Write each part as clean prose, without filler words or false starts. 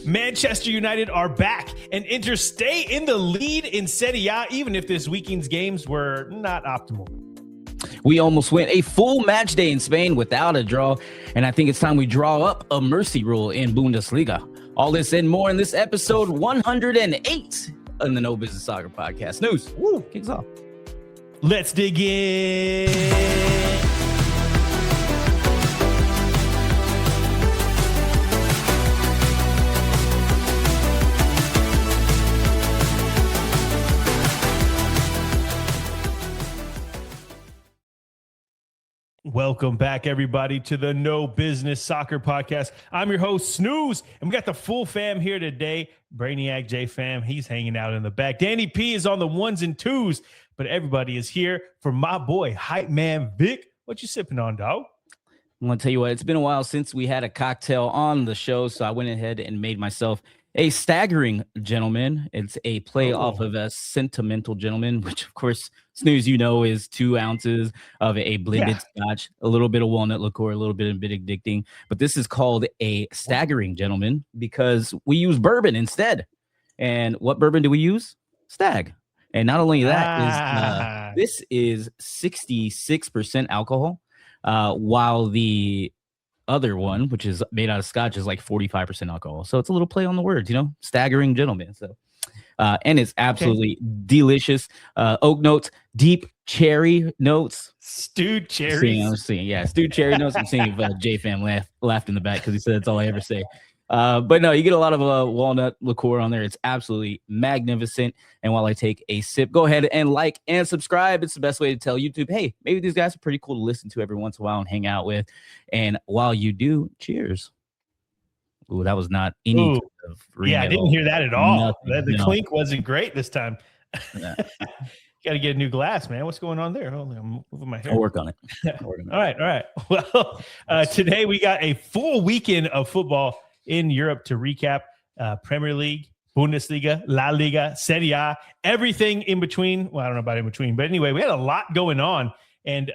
Manchester United are back and Inter stay in the lead in Serie A, even if this weekend's games were not optimal. We almost went a full match day in Spain without a draw, and I think it's time we draw up a mercy rule in Bundesliga. All this and more in this episode 108 on the No Business Soccer Podcast. News. Woo, kicks off. Let's dig in. Welcome back, everybody, to the No Business Soccer Podcast. I'm your host, Snooze, and we got the full fam here today. Brainiac J Fam, he's hanging out in the back. Danny P is on the ones and twos, but everybody is here for my boy, Hype Man Vic. What you sipping on, dog? I'm going to tell you what, it's been a while since we had a cocktail on the show, so I went ahead and made myself a staggering gentleman. It's a play off of a sentimental gentleman, which, of course, Snooze, you know, is 2 ounces of a blended scotch, a little bit of walnut liqueur, a little bit of addicting. But this is called a staggering gentleman because we use bourbon instead. And what bourbon do we use? Stag. And not only that, this is 66% alcohol, while the other one, which is made out of scotch, is like 45% alcohol. So it's a little play on the words, you know, staggering gentleman. So, and it's absolutely delicious. Oak notes, deep cherry notes, stewed cherries. I'm seeing, yeah, stewed cherry notes. I'm seeing if J Fam laughed in the back because he said that's all I ever say. But no, you get a lot of walnut liqueur on there. It's absolutely magnificent. And while I take a sip, go ahead and like and subscribe. It's the best way to tell YouTube, hey, maybe these guys are pretty cool to listen to every once in a while and hang out with. And while you do, cheers. Ooh, that was not any. Yeah, I didn't hear that at all. The clink wasn't great this time. Got to get a new glass, man. What's going on there? Hold on, I'm moving my hair. I'll work on it. All right. Well, today we got a full weekend of football in Europe to recap. Premier League, Bundesliga, La Liga, Serie A, everything in between. Well, I don't know about in between, but anyway, we had a lot going on. And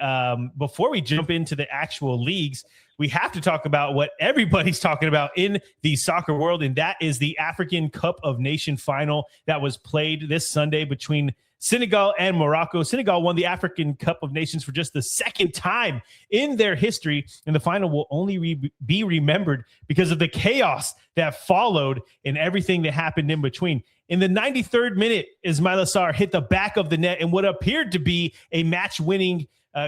before we jump into the actual leagues, we have to talk about what everybody's talking about in the soccer world, and that is the African Cup of Nations final that was played this Sunday between Senegal and Morocco. Senegal won the African Cup of Nations for just the second time in their history, and the final will only be remembered because of the chaos that followed and everything that happened in between. In the 93rd minute, Ismaila Sarr hit the back of the net in what appeared to be a match-winning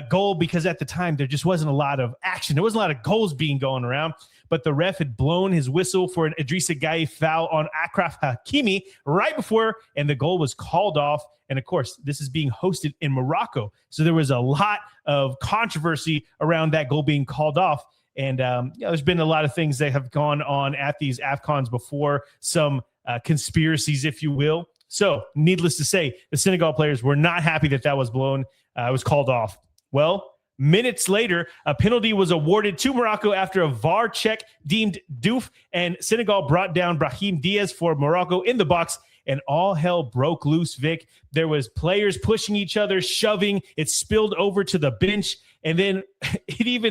goal, because at the time there just wasn't a lot of action. There wasn't a lot of goals being going around, but the ref had blown his whistle for an Idrissa Gueye foul on Achraf Hakimi right before, and the goal was called off. And of course, this is being hosted in Morocco, so there was a lot of controversy around that goal being called off. And there's been a lot of things that have gone on at these AFCONs before, some conspiracies, if you will. So needless to say, the Senegal players were not happy that that was blown. It was called off. Well, minutes later, a penalty was awarded to Morocco after a VAR check deemed doof, and Senegal brought down Brahim Diaz for Morocco in the box, and all hell broke loose, Vic. There was players pushing each other, shoving. It spilled over to the bench, and then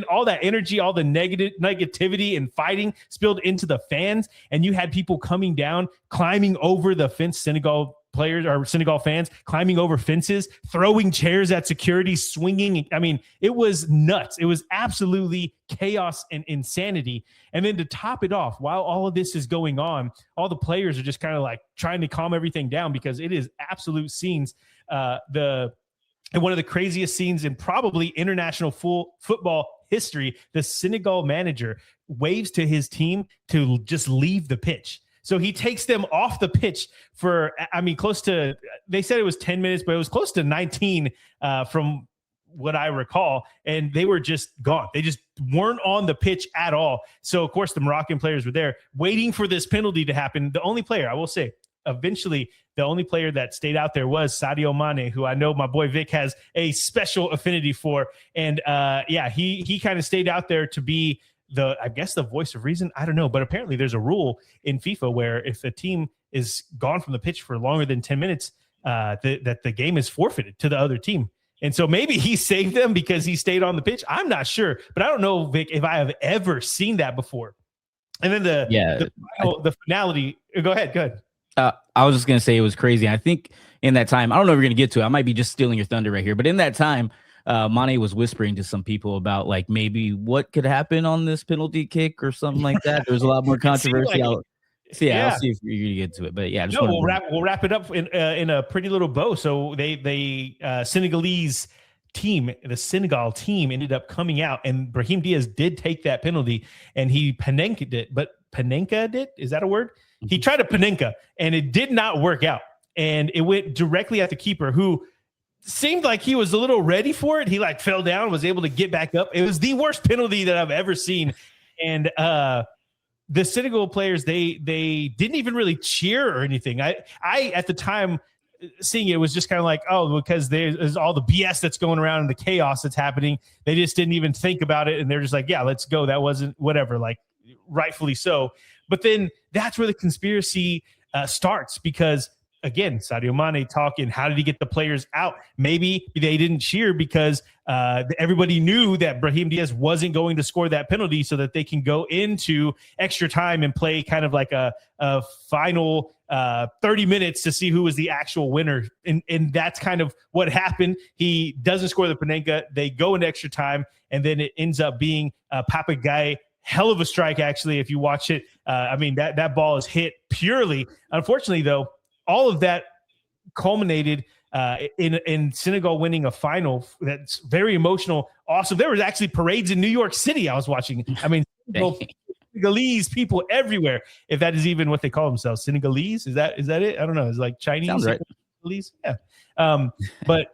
all that energy, all the negativity and fighting spilled into the fans, and you had people coming down, climbing over the fence, Senegal players or Senegal fans climbing over fences, throwing chairs at security, swinging. I mean, it was nuts. It was absolutely chaos and insanity. And then to top it off, while all of this is going on, all the players are just kind of like trying to calm everything down because it is absolute scenes. One of the craziest scenes in probably international football history, the Senegal manager waves to his team to just leave the pitch. So he takes them off the pitch for, close to, they said it was 10 minutes, but it was close to 19 from what I recall. And they were just gone. They just weren't on the pitch at all. So, of course, the Moroccan players were there waiting for this penalty to happen. The only player, I will say, eventually, the only player that stayed out there was Sadio Mane, who I know my boy Vic has a special affinity for. And, he kind of stayed out there to be the voice of reason. I don't know, but apparently there's a rule in FIFA where if a team is gone from the pitch for longer than 10 minutes, that the game is forfeited to the other team. And so maybe he saved them because he stayed on the pitch. I'm not sure, but I don't know, Vic, if I have ever seen that before. And then the finality. Go ahead. I was just gonna say it was crazy. I think in that time, I don't know if you're gonna get to it. I might be just stealing your thunder right here, but in that time, Mane was whispering to some people about like maybe what could happen on this penalty kick or something like that. There was a lot more controversy. I'll see if you're gonna get to it, but yeah, we'll wrap it up in a pretty little bow. So they Senegalese team, the Senegal team, ended up coming out, and Brahim Diaz did take that penalty, and he Panenka it. But Panenka did? Is that a word? He tried to Panenka, and it did not work out. And it went directly at the keeper, who seemed like he was a little ready for it. He like fell down, was able to get back up. It was the worst penalty that I've ever seen. And the Senegal players, they didn't even really cheer or anything. I at the time seeing it was just kind of like, oh, because there's all the BS that's going around and the chaos that's happening. They just didn't even think about it. And they're just like, yeah, let's go. That wasn't whatever, like rightfully so. But then that's where the conspiracy starts, because again, Sadio Mane talking, how did he get the players out? Maybe they didn't cheer because everybody knew that Brahim Diaz wasn't going to score that penalty, so that they can go into extra time and play kind of like a final 30 minutes to see who was the actual winner. And that's kind of what happened. He doesn't score the Panenka. They go into extra time, and then it ends up being Papa Gueye. Hell of a strike, actually, if you watch it. I mean, that ball is hit purely. Unfortunately, though, all of that culminated in Senegal winning a final that's very emotional. Awesome. There was actually parades in New York City I was watching. I mean, Senegalese people everywhere, if that is even what they call themselves. Senegalese? Is that it? I don't know. It's like Chinese. Sounds right. Senegalese? Yeah. But,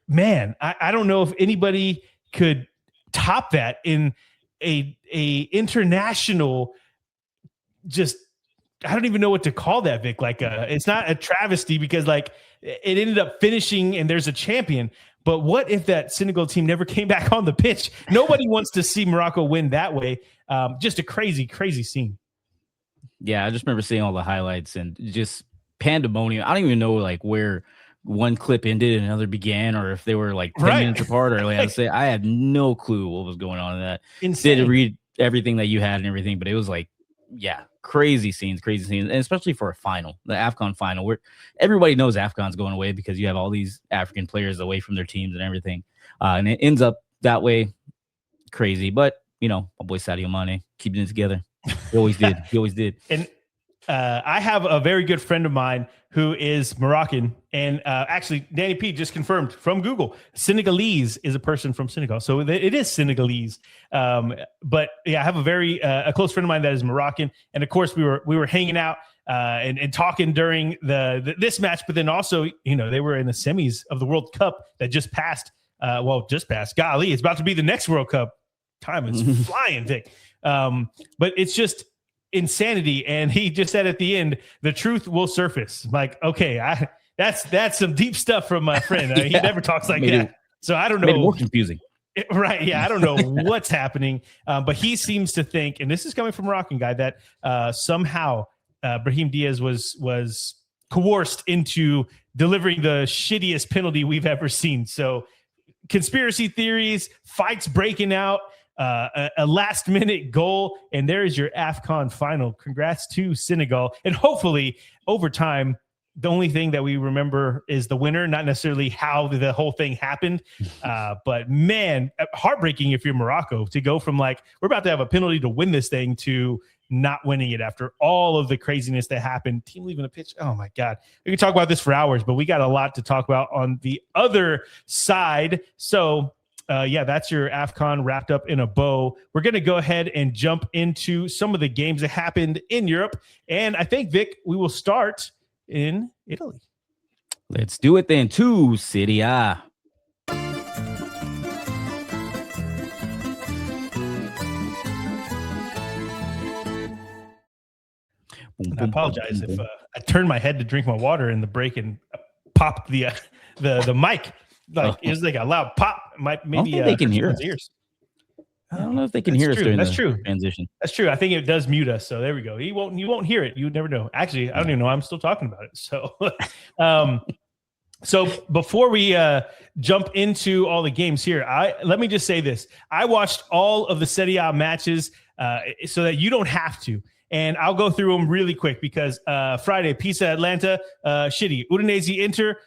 man, I don't know if anybody could top that in a international, just, I don't even know what to call that, Vic. Like, it's not a travesty, because like it ended up finishing and there's a champion. But what if that Senegal team never came back on the pitch? Nobody wants to see Morocco win that way. Just a crazy, crazy scene. Yeah, I just remember seeing all the highlights and just pandemonium. I don't even know like where one clip ended and another began, or if they were like 10 minutes apart, or like I had no clue what was going on in that. Insane. Did read everything that you had and everything, but it was like, yeah, crazy scenes, and especially for a final, the AFCON final, where everybody knows AFCON's going away because you have all these African players away from their teams and everything, and it ends up that way. Crazy, but you know, my boy Sadio Mane keeping it together. He always did. And I have a very good friend of mine who is Moroccan, and actually Danny P just confirmed from Google, Senegalese is a person from Senegal, so it is Senegalese. But yeah, I have a very a close friend of mine that is Moroccan, and of course we were hanging out and talking during this match, but then also, you know, they were in the semis of the World Cup that just passed. Golly, it's about to be the next World Cup. Time is flying, Vic. But it's just insanity. And he just said at the end, the truth will surface. Like, okay, that's some deep stuff from my friend. He never talks like that. So I don't know. Made it more confusing. Right. Yeah. I don't know what's happening. But he seems to think, and this is coming from a Moroccan guy, that somehow Brahim Diaz was coerced into delivering the shittiest penalty we've ever seen. So conspiracy theories, fights breaking out, a last-minute goal, and there is your AFCON final. Congrats to Senegal. And hopefully, over time, the only thing that we remember is the winner, not necessarily how the whole thing happened. But, man, heartbreaking if you're Morocco to go from, like, we're about to have a penalty to win this thing to not winning it after all of the craziness that happened. Team leaving the pitch. Oh, my God. We can talk about this for hours, but we got a lot to talk about on the other side. So, yeah, that's your AFCON wrapped up in a bow. We're going to go ahead and jump into some of the games that happened in Europe. And I think, Vic, we will start in Italy. Let's do it then. To Serie A. I apologize if I turned my head to drink my water in the break and popped the mic. Like it was like a loud pop. Maybe they can hear us. Ears. I don't know if they can hear us during That's the true. transition. That's true. I think it does mute us. So there we go. You won't hear it. You would never know. Actually, I don't even know. I'm still talking about it. So, So before we jump into all the games here, let me just say this. I watched all of the Serie A matches so that you don't have to. And I'll go through them really quick because Friday, Pisa, Atlanta, shitty. Udinese, Inter,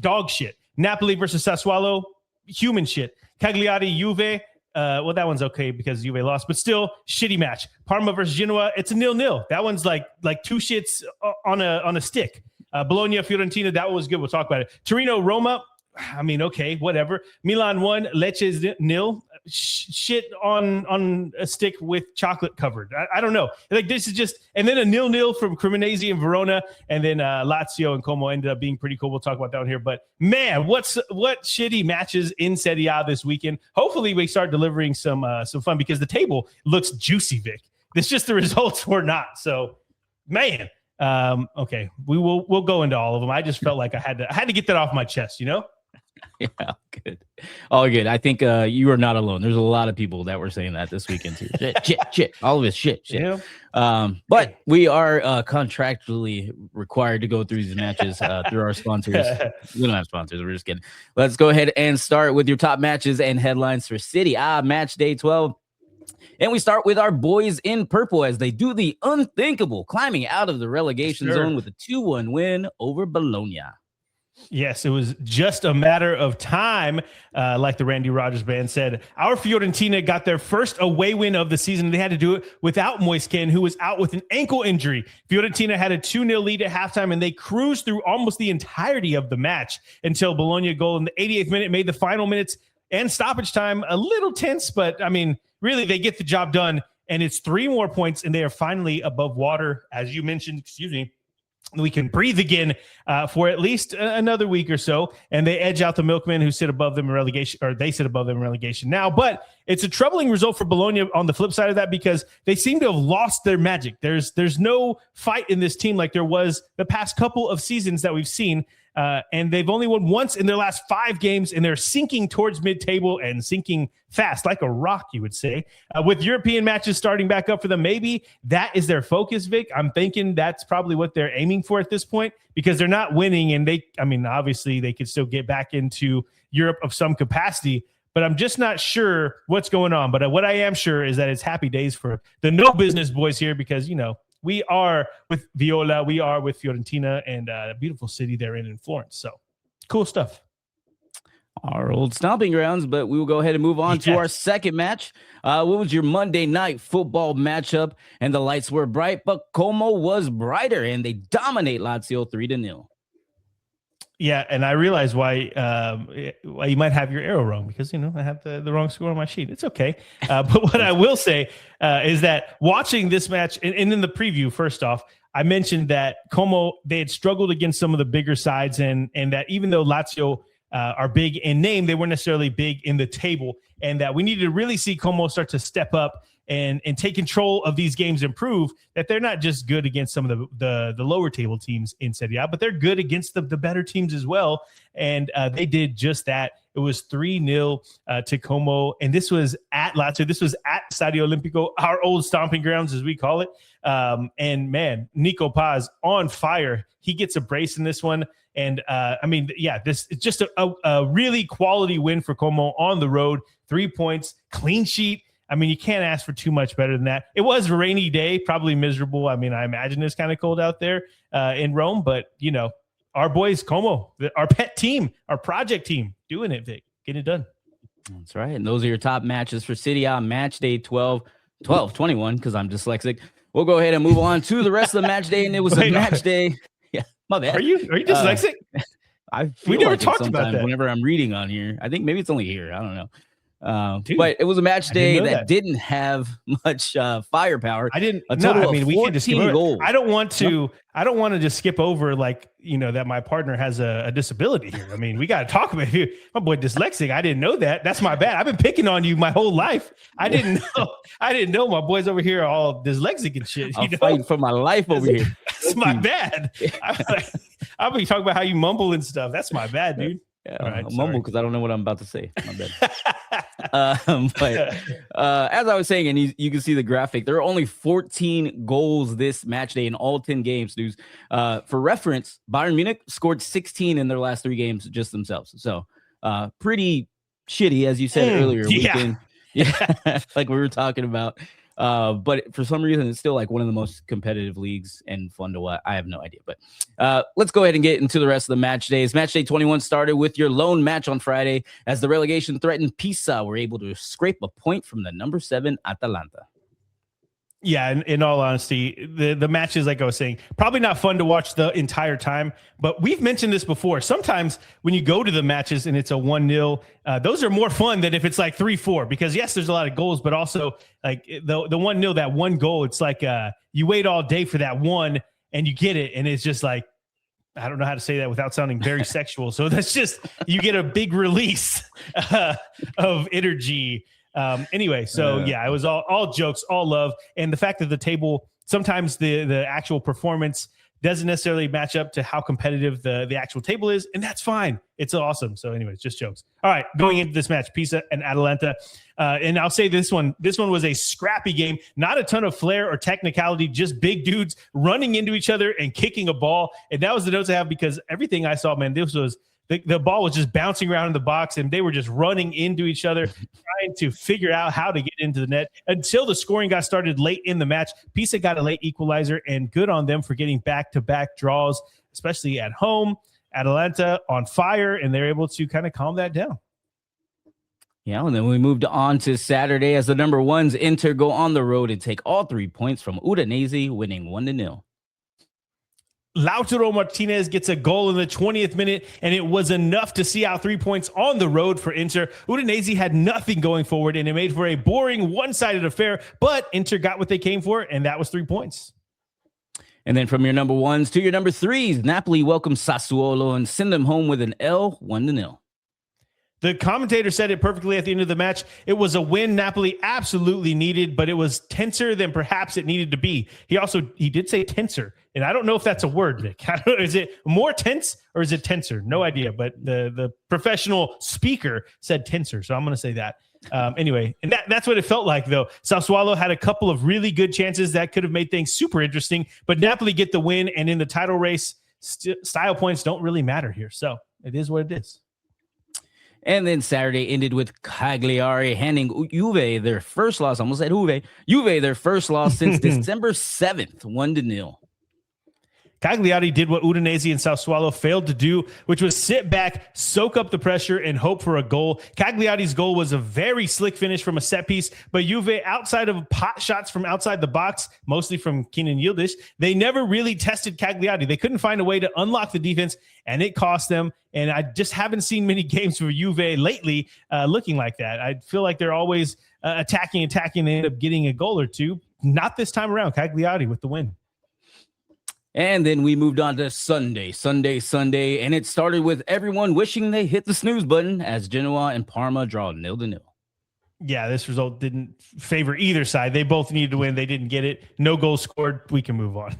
dog shit. Napoli versus Sassuolo, human shit. Cagliari, Juve, well, that one's okay because Juve lost, but still shitty match. Parma versus Genoa, it's a 0-0. That one's like two shits on a stick. Bologna, Fiorentina, that one was good. We'll talk about it. Torino, Roma, I mean, okay, whatever. Milan 1, Lecce 0. Shit on a stick with chocolate covered. I don't know. Like this is just, and then a 0-0 from Cremonese and Verona, and then Lazio and Como ended up being pretty cool. We'll talk about that one here. But man, what shitty matches in Serie A this weekend. Hopefully we start delivering some fun because the table looks juicy, Vic. It's just the results were not. So, man. Okay, we'll go into all of them. I just felt like I had to get that off my chest, you know? Yeah, good. All good. I think you are not alone. There's a lot of people that were saying that this weekend too. Shit. All of it, shit. Yeah. But we are contractually required to go through these matches through our sponsors. We don't have sponsors. We're just kidding. Let's go ahead and start with your top matches and headlines for City. Match day 12. And we start with our boys in purple as they do the unthinkable, climbing out of the relegation zone with a 2-1 win over Bologna. Yes, it was just a matter of time, like the Randy Rogers band said. Our Fiorentina got their first away win of the season. They had to do it without Moiskin, who was out with an ankle injury. Fiorentina had a 2-0 lead at halftime, and they cruised through almost the entirety of the match until Bologna goal in the 88th minute made the final minutes and stoppage time a little tense, but I mean, really, they get the job done, and it's 3 more points, and they are finally above water, as you mentioned. Excuse me. We can breathe again for at least another week or so, and they edge out the Milkmen who sit above them in relegation, or they sit above them in relegation now. But it's a troubling result for Bologna on the flip side of that because they seem to have lost their magic. There's no fight in this team like there was the past couple of seasons that we've seen. And they've only won once in their last 5 games, and they're sinking towards mid-table and sinking fast, like a rock, you would say. With European matches starting back up for them, maybe that is their focus, Vic. I'm thinking that's probably what they're aiming for at this point because they're not winning, and obviously they could still get back into Europe of some capacity, but I'm just not sure what's going on. But what I am sure is that it's happy days for the no business boys here because, we are with Viola, we are with Fiorentina, and a beautiful city they're in Florence. So cool stuff. Our old stomping grounds, but we will go ahead and move on to our second match. What was your Monday night football matchup? And the lights were bright, but Como was brighter, and they dominate Lazio 3-0. Yeah, and I realize why you might have your arrow wrong because, I have the wrong score on my sheet. It's okay. But what I will say is that watching this match, and in the preview, first off, I mentioned that Como, they had struggled against some of the bigger sides, and that even though Lazio are big in name, they weren't necessarily big in the table, and that we needed to really see Como start to step up and take control of these games and prove that they're not just good against some of the lower table teams in Serie A, but they're good against the better teams as well. And they did just that. It was 3-0 to Como, and this was at Lazio. This was at Stadio Olimpico, our old stomping grounds, as we call it. And man, Nico Paz on fire. He gets a brace in this one. And this is just a really quality win for Como on the road. 3 points, clean sheet. You can't ask for too much better than that. It was a rainy day, probably miserable. I imagine it's kind of cold out there in Rome, but our boys, Como, our pet team, our project team, doing it, Vic, getting it done. That's right. And those are your top matches for City on match day 21, because I'm dyslexic. We'll go ahead and move on to the rest of the match day, and it was a match day. Yeah, my bad. Are you dyslexic? We never talked about that. Whenever I'm reading on here, I think maybe it's only here. I don't know. But it was a match day that didn't have much firepower. We can just skip goals. I don't want to just skip over that my partner has a disability here. We got to talk about it. My boy dyslexic. I didn't know that. That's my bad. I've been picking on you my whole life. I didn't know my boys over here are all dyslexic and shit. I'm fighting for my life over here. That's my bad. I'll be talking about how you mumble and stuff. That's my bad, dude. Yeah, I'll mumble because I don't know what I'm about to say. My bad. But as I was saying, and you can see the graphic, there are only 14 goals this match day in all 10 games, dudes. For reference, Bayern Munich scored 16 in their last 3 games just themselves. So pretty shitty, as you said earlier. Weekend. Yeah, like we were talking about. But for some reason, it's still like one of the most competitive leagues and fun to watch. I have no idea. But let's go ahead and get into the rest of the match days. Match day 21 started with your lone match on Friday as the relegation threatened Pisa were able to scrape a point from the number 7 Atalanta. Yeah, in all honesty, the matches, like I was saying, probably not fun to watch the entire time. But we've mentioned this before. Sometimes when you go to the matches and it's a 1-0, those are more fun than if it's like 3-4. Because yes, there's a lot of goals, but also like the 1-0, that one goal, it's like you wait all day for that one and you get it, and it's just like, I don't know how to say that without sounding very sexual. So that's just, you get a big release of energy. Anyway, so yeah, it was all jokes, all love. And the fact that the table, sometimes the actual performance doesn't necessarily match up to how competitive the actual table is. And that's fine. It's awesome. So anyways, just jokes. All right, going into this match, Pisa and Atalanta. And I'll say this one was a scrappy game, not a ton of flair or technicality, just big dudes running into each other and kicking a ball. And that was the notes I have, because everything I saw, man, this was, the ball was just bouncing around in the box, and they were just running into each other, trying to figure out how to get into the net until the scoring got started late in the match. Pisa got a late equalizer, and good on them for getting back-to-back draws, especially at home. Atalanta on fire, and they're able to kind of calm that down. Yeah, and then we moved on to Saturday as the number 1s Inter go on the road and take all 3 points from Udinese, winning 1-0. Lautaro Martinez gets a goal in the 20th minute, and it was enough to see out 3 points on the road for Inter. Udinese had nothing going forward, and it made for a boring, one-sided affair, but Inter got what they came for, and that was 3 points. And then from your number 1s to your number 3s, Napoli welcomes Sassuolo and send them home with an L, 1-0. The commentator said it perfectly at the end of the match. It was a win Napoli absolutely needed, but it was tenser than perhaps it needed to be. He did say tenser, and I don't know if that's a word, Vic. Is it more tense or is it tenser? No idea, but the professional speaker said tenser, so I'm going to say that. Anyway, and that's what it felt like, though. Sassuolo had a couple of really good chances that could have made things super interesting, but Napoli get the win, and in the title race, style points don't really matter here, so it is what it is. And then Saturday ended with Cagliari handing Juve their first loss. I almost said Juve their first loss since December 7th, 1-0. Cagliari did what Udinese and Sassuolo failed to do, which was sit back, soak up the pressure, and hope for a goal. Cagliari's goal was a very slick finish from a set piece, but Juve, outside of pot shots from outside the box, mostly from Kenan Yildiz, they never really tested Cagliari. They couldn't find a way to unlock the defense, and it cost them. And I just haven't seen many games for Juve lately looking like that. I feel like they're always attacking, and end up getting a goal or two. Not this time around. Cagliari with the win. And then we moved on to Sunday, and it started with everyone wishing they hit the snooze button as Genoa and Parma draw 0-0. Yeah, this result didn't favor either side. They both needed to win. They didn't get it. No goals scored. We can move on.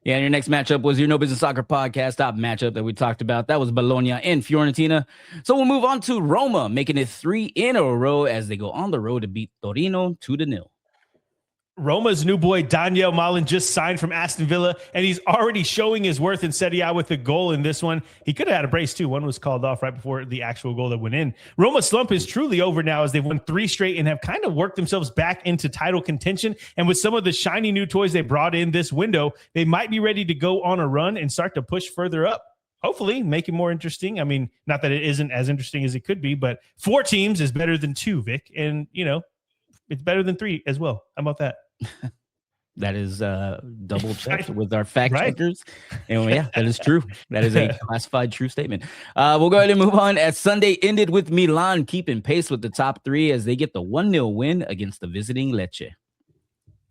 Yeah, and your next matchup was your No Business Soccer podcast top matchup that we talked about. That was Bologna and Fiorentina. So we'll move on to Roma, making it 3 in a row as they go on the road to beat Torino 2-0. Roma's new boy, Daniel Malin, just signed from Aston Villa, and he's already showing his worth in Serie A with a goal in this one. He could have had a brace, too. One was called off right before the actual goal that went in. Roma's slump is truly over now as they've won 3 straight and have kind of worked themselves back into title contention. And with some of the shiny new toys they brought in this window, they might be ready to go on a run and start to push further up. Hopefully make it more interesting. I mean, not that it isn't as interesting as it could be, but 4 teams is better than 2, Vic. And, you know, it's better than 3 as well. How about that? That is double checked with our fact checkers. And yeah, that is true. That is a classified true statement. We'll go ahead and move on as Sunday ended with Milan keeping pace with the top 3 as they get the 1-0 win against the visiting Lecce.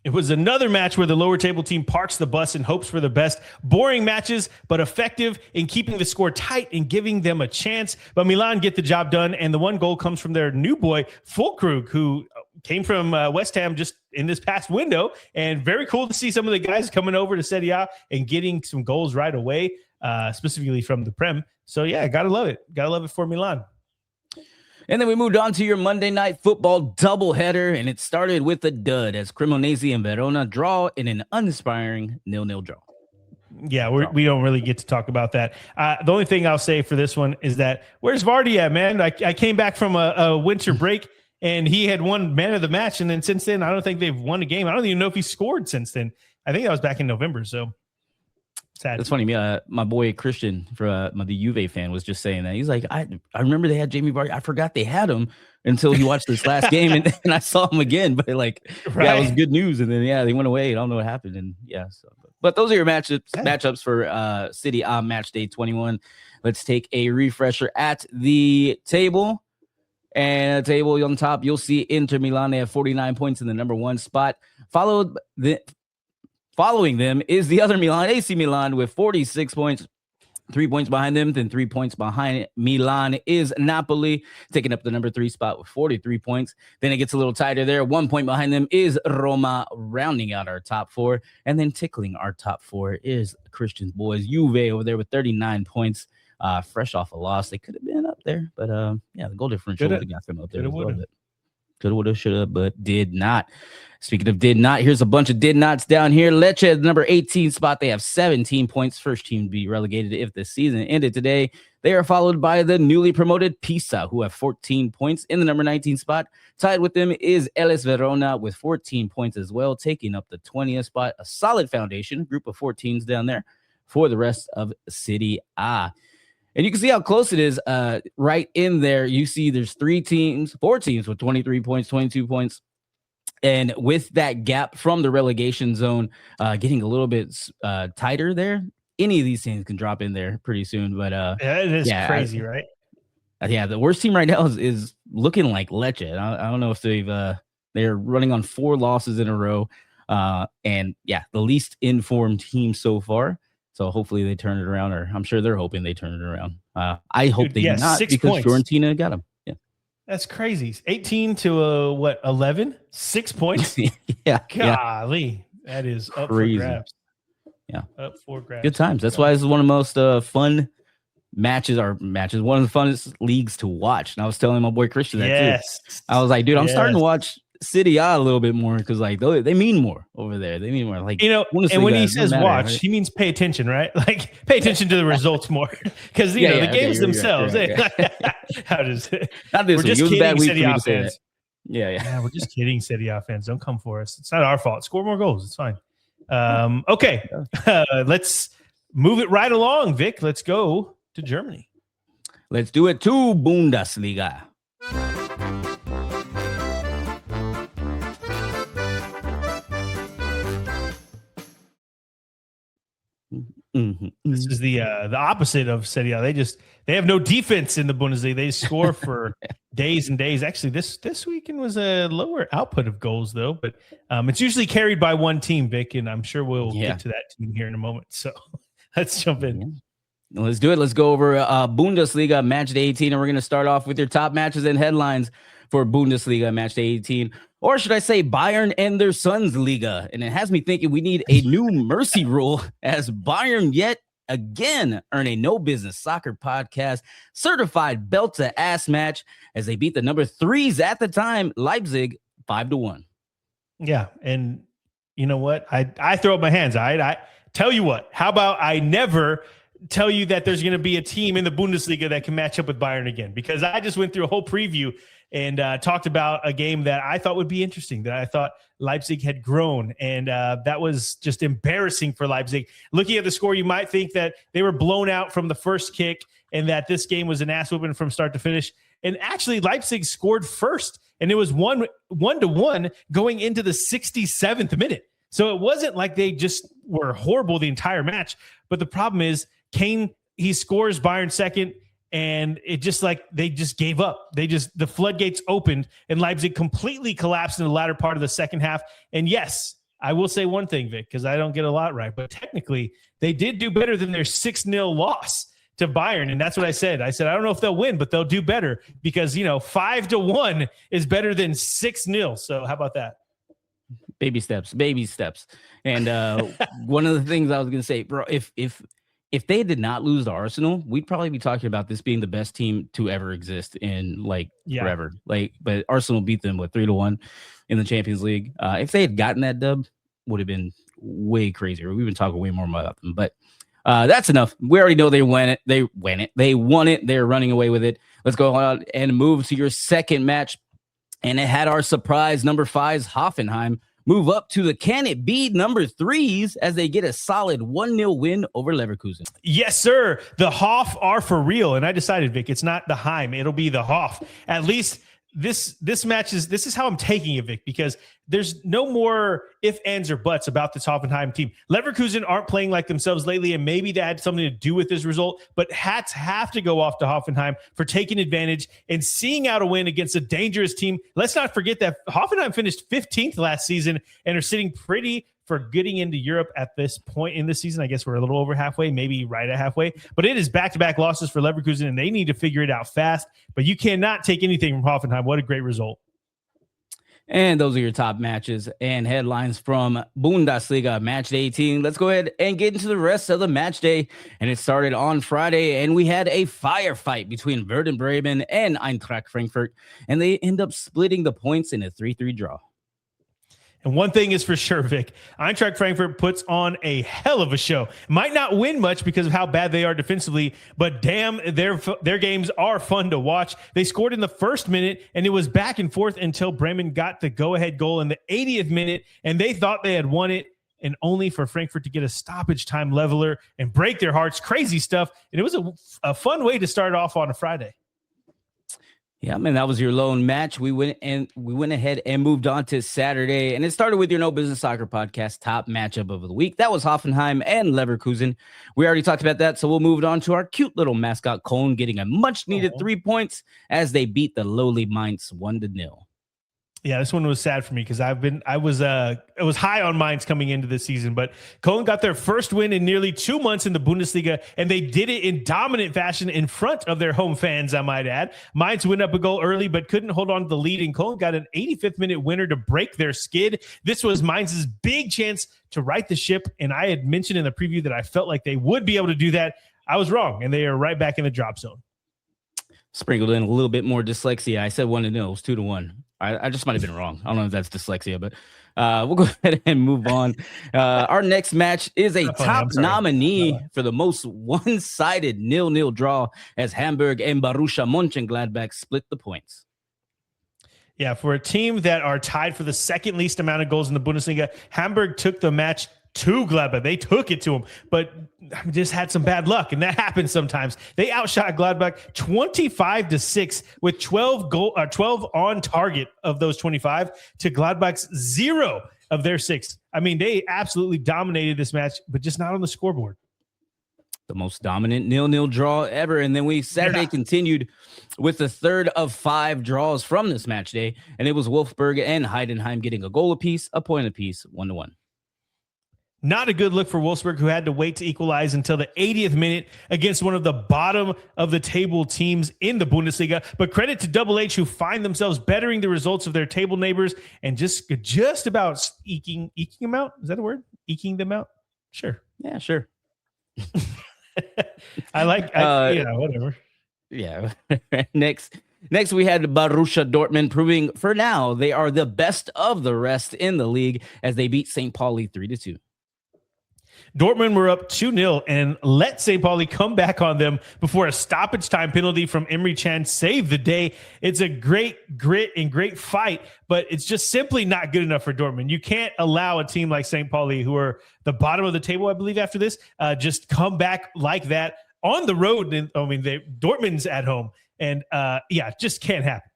It was another match where the lower table team parks the bus and hopes for the best. Boring matches, but effective in keeping the score tight and giving them a chance. But Milan get the job done, and the 1 goal comes from their new boy, Fulkrug, who came from West Ham just in this past window. And very cool to see some of the guys coming over to Serie A and getting some goals right away, specifically from the Prem. So, yeah, gotta love it. Gotta love it for Milan. And then we moved on to your Monday Night Football doubleheader, and it started with a dud as Cremonese and Verona draw in an uninspiring 0-0 draw. Yeah, we don't really get to talk about that. The only thing I'll say for this one is that where's Vardy at, man? I came back from a winter break, and he had won man of the match, and then since then, I don't think they've won a game. I don't even know if he scored since then. I think that was back in November, so sad. That's funny. My boy Christian, the Juve fan, was just saying that. He's like, I remember they had Jamie Vardy. I forgot they had him until he watched this last game, and I saw him again. But yeah, it was good news. And then they went away. I don't know what happened. And but those are your matchups for Serie A match day 21. Let's take a refresher at the table. And the table on top, you'll see Inter Milan. They have 49 points in the number 1 spot. Following them is the other Milan, AC Milan, with 46 points. 3 points behind them, then 3 points behind Milan is Napoli, taking up the number 3 spot with 43 points. Then it gets a little tighter there. 1 point behind them is Roma, rounding out our top 4. And then tickling our top 4 is Christian's boys, Juve, over there with 39 points, fresh off a loss. They could have been up there, but the goal differential would have got them up there as well. Coulda, woulda, shoulda, but did not. Speaking of did not, here's a bunch of did nots down here. Lecce, the number 18 spot, they have 17 points. First team to be relegated if the season ended today. They are followed by the newly promoted Pisa, who have 14 points in the number 19 spot. Tied with them is Hellas Verona with 14 points as well, taking up the 20th spot. A solid foundation, group of 14s down there for the rest of Serie A. And you can see how close it is right in there. You see there's 4 teams with 23 points, 22 points. And with that gap from the relegation zone getting a little bit tighter there, any of these teams can drop in there pretty soon. But it is crazy, right? The worst team right now is looking like Lecce. I don't know if they're running on 4 losses in a row. And the least informed team so far. So hopefully they turn it around, or I'm sure they're hoping they turn it around. I hope they do not, because points. Fiorentina got them. Yeah, that's crazy. 18 to 11, 6 points. Golly, that is up crazy. For grabs. Yeah, up for grabs. Good times. That's why this is one of the most fun matches. One of the funnest leagues to watch. And I was telling my boy Christian that too. I was like, dude, I'm starting to watch Serie A a little bit more, because they mean more over there. They mean more, and when he says watch, right? He means pay attention, right? Like pay attention to the results more, because the games themselves. Right. How does it? Not this we're just kidding, Serie A fans. Yeah, we're just kidding, Serie A fans. Don't come for us. It's not our fault. Score more goals. It's fine. Okay, let's move it right along, Vic. Let's go to Germany. Let's do it to Bundesliga. This is the opposite of Serie A. They have no defense in the Bundesliga. They score for days and days. Actually, this weekend was a lower output of goals though, but it's usually carried by one team, Vic, and I'm sure we'll get to that team here in a moment. So let's jump in. Let's do it. Let's go over Bundesliga match day 18, and we're going to start off with your top matches and headlines for Bundesliga match day 18. Or should I say Bayern and their sons Liga? And it has me thinking we need a new mercy rule, as Bayern yet again earn a No Business Soccer Podcast certified belt to ass match as they beat the number 3s at the time, Leipzig, 5-1. Yeah. And you know what? I throw up my hands. I tell you what, how about I never tell you that there's going to be a team in the Bundesliga that can match up with Bayern again, because I just went through a whole preview and talked about a game that I thought would be interesting, that I thought Leipzig had grown. And that was just embarrassing for Leipzig. Looking at the score, you might think that they were blown out from the first kick and that this game was an ass whooping from start to finish. And actually, Leipzig scored first, and it was 1-1 going into the 67th minute. So it wasn't like they just were horrible the entire match. But the problem is Kane, he scores Bayern second, and it just they just gave up. The floodgates opened, and Leipzig completely collapsed in the latter part of the second half. And yes, I will say one thing, Vic, because I don't get a lot right, but technically they did do better than their 6-0 loss to Bayern. And that's what I said. I said, I don't know if they'll win, but they'll do better, because, 5-1 is better than 6-0. So how about that? Baby steps. And one of the things I was going to say, bro, if if they did not lose to Arsenal, we'd probably be talking about this being the best team to ever exist in forever. But Arsenal beat them 3-1 in the Champions League. If they had gotten that dub, would have been way crazier. We've been talking way more about them, but that's enough. We already know they won it. They won it. They're running away with it. Let's go on and move to your second match. And it had our surprise number 5's Hoffenheim move up to the can it be number 3s as they get a solid 1-0 win over Leverkusen. Yes, sir. The Hoff are for real. And I decided, Vic, it's not the Heim. It'll be the Hoff. At least this is how I'm taking it, Vic, because there's no more ifs, ands, or buts about this Hoffenheim team. Leverkusen aren't playing like themselves lately, and maybe that had something to do with this result, but hats have to go off to Hoffenheim for taking advantage and seeing out a win against a dangerous team. Let's not forget that Hoffenheim finished 15th last season and are sitting pretty for getting into Europe at this point in the season. I guess we're a little over halfway, maybe right at halfway, but it is back-to-back losses for Leverkusen, and they need to figure it out fast, but you cannot take anything from Hoffenheim. What a great result. And those are your top matches and headlines from Bundesliga match day 18. Let's go ahead and get into the rest of the match day. And it started on Friday, and we had a firefight between Werder Bremen and Eintracht Frankfurt, and they end up splitting the points in a 3-3 draw. And one thing is for sure, Vic, Eintracht Frankfurt puts on a hell of a show. Might not win much because of how bad they are defensively, but damn, their games are fun to watch. They scored in the first minute, and it was back and forth until Bremen got the go-ahead goal in the 80th minute, and they thought they had won it, and only for Frankfurt to get a stoppage time leveler and break their hearts. Crazy stuff, and it was a fun way to start off on a Friday. Yeah, man, that was your lone match. We went ahead and moved on to Saturday, and it started with your No Business Soccer podcast top matchup of the week. That was Hoffenheim and Leverkusen. We already talked about that, so we'll move on to our cute little mascot Cologne getting a much-needed 3 points as they beat the lowly Mainz 1-0. Yeah, this one was sad for me because I was high on Mainz coming into this season, but Cologne got their first win in nearly 2 months in the Bundesliga, and they did it in dominant fashion in front of their home fans, I might add. Mainz went up a goal early, but couldn't hold on to the lead, and Cologne got an 85th minute winner to break their skid. This was Mainz's big chance to right the ship, and I had mentioned in the preview that I felt like they would be able to do that. I was wrong, and they are right back in the drop zone. Sprinkled in a little bit more dyslexia. I said 1-0. It was 2-1. I just might have been wrong. I don't know if that's dyslexia, but we'll go ahead and move on. Our next match is a top nominee for the most one-sided 0-0 draw as Hamburg and Borussia Mönchengladbach split the points. Yeah, for a team that are tied for the second least amount of goals in the Bundesliga, Hamburg took the match to Gladbach. They took it to him, but just had some bad luck, and that happens sometimes. They outshot Gladbach 25-6 with 12 on target of those 25 to Gladbach's 0 of their 6. I mean, they absolutely dominated this match, but just not on the scoreboard. The most dominant 0-0 draw ever. And then Saturday continued with the third of 5 draws from this match day, and it was Wolfsburg and Heidenheim getting a goal apiece, a point apiece, 1-1. Not a good look for Wolfsburg, who had to wait to equalize until the 80th minute against one of the bottom of the table teams in the Bundesliga. But credit to Double H, who find themselves bettering the results of their table neighbors and just about eking them out. Is that a word? Eking them out? Sure. Yeah, sure. Whatever. Yeah. Next, we had Borussia Dortmund proving for now they are the best of the rest in the league as they beat St. Pauli 3-2. Dortmund were up 2-0 and let St. Pauli come back on them before a stoppage time penalty from Emre Can saved the day. It's a great grit and great fight, but it's just simply not good enough for Dortmund. You can't allow a team like St. Pauli, who are the bottom of the table, I believe, after this, just come back like that on the road. Dortmund's at home, and just can't happen.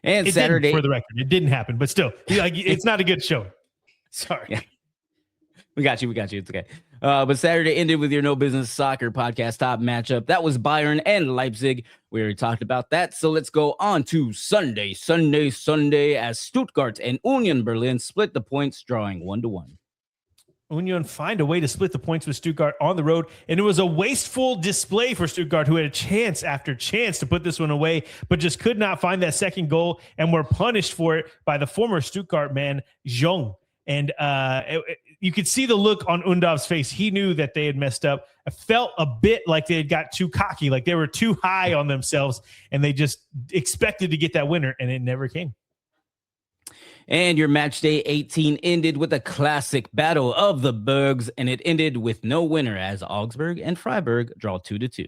And Saturday, for the record, it didn't happen, but still, it's not a good show. Sorry. Yeah. We got you. It's okay. But Saturday ended with your No Business Soccer podcast top matchup. That was Bayern and Leipzig. We already talked about that. So let's go on to Sunday as Stuttgart and Union Berlin split the points, drawing 1-1. Union find a way to split the points with Stuttgart on the road, and it was a wasteful display for Stuttgart, who had a chance after chance to put this one away, but just could not find that second goal and were punished for it by the former Stuttgart man, Jung. And you could see the look on Undav's face. He knew that they had messed up. I felt a bit like they had got too cocky, like they were too high on themselves, and they just expected to get that winner, and it never came. And your match day 18 ended with a classic battle of the Bergs, and it ended with no winner as Augsburg and Freiburg draw 2-2.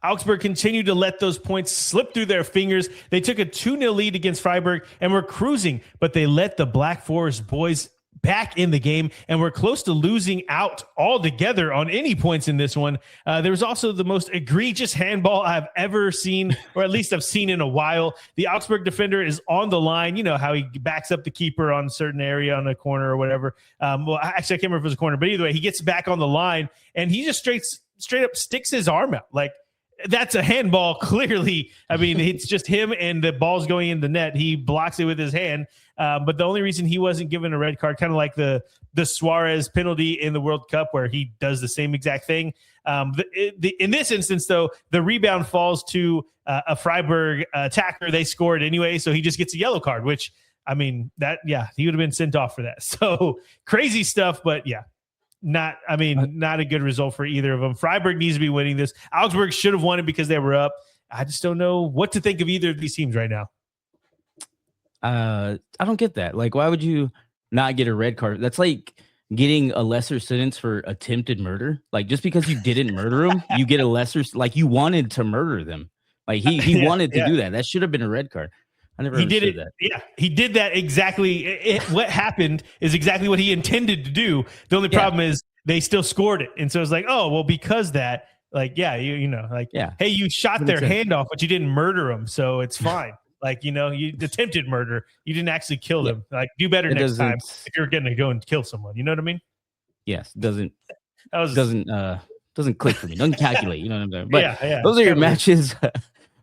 Augsburg continued to let those points slip through their fingers. They took a 2-0 lead against Freiburg and were cruising, but they let the Black Forest boys back in the game and were close to losing out altogether on any points in this one. There was also the most egregious handball I've ever seen, or at least I've seen in a while. The Augsburg defender is on the line. You know how he backs up the keeper on a certain area on a corner or whatever. Well, actually, I can't remember if it was a corner, but either way, he gets back on the line and he just straight up sticks his arm out. Like, that's a handball, clearly. I mean, it's just him and the ball's going in the net. He blocks it with his hand. But the only reason he wasn't given a red card, kind of like the Suarez penalty in the World Cup where he does the same exact thing. In this instance, though, the rebound falls to a Freiburg attacker. They scored anyway, so he just gets a yellow card, which, I mean, he would have been sent off for that. So crazy stuff, but yeah. Not a good result for either of them. Freiburg needs to be winning this. Augsburg should have won it because they were up. I just don't know what to think of either of these teams right now. I don't get that. Like, why would you not get a red card? That's like getting a lesser sentence for attempted murder. Like, just because you didn't murder them, you get a lesser, like you wanted to murder them. Like he wanted to do that. That should have been a red card. I never understood that. Yeah, he did that exactly. What happened is exactly what he intended to do. The only problem is they still scored it. And so it's like, oh, well, because that, like, yeah, hey, you shot their hand off, but you didn't murder them. So it's fine. Like, you attempted murder. You didn't actually kill them. Like, do better next time if you're going to go and kill someone. You know what I mean? Yes. Doesn't click for me. Doesn't calculate. You know what I'm saying? But those are your matches.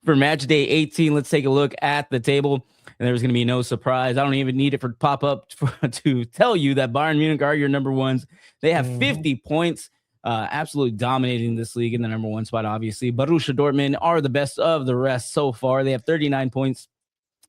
For match day 18, let's take a look at the table. And there's going to be no surprise. I don't even need it for pop up to tell you that Bayern Munich are your number ones. They have 50 points, absolutely dominating this league in the number one spot, obviously. Borussia Dortmund are the best of the rest so far. They have 39 points,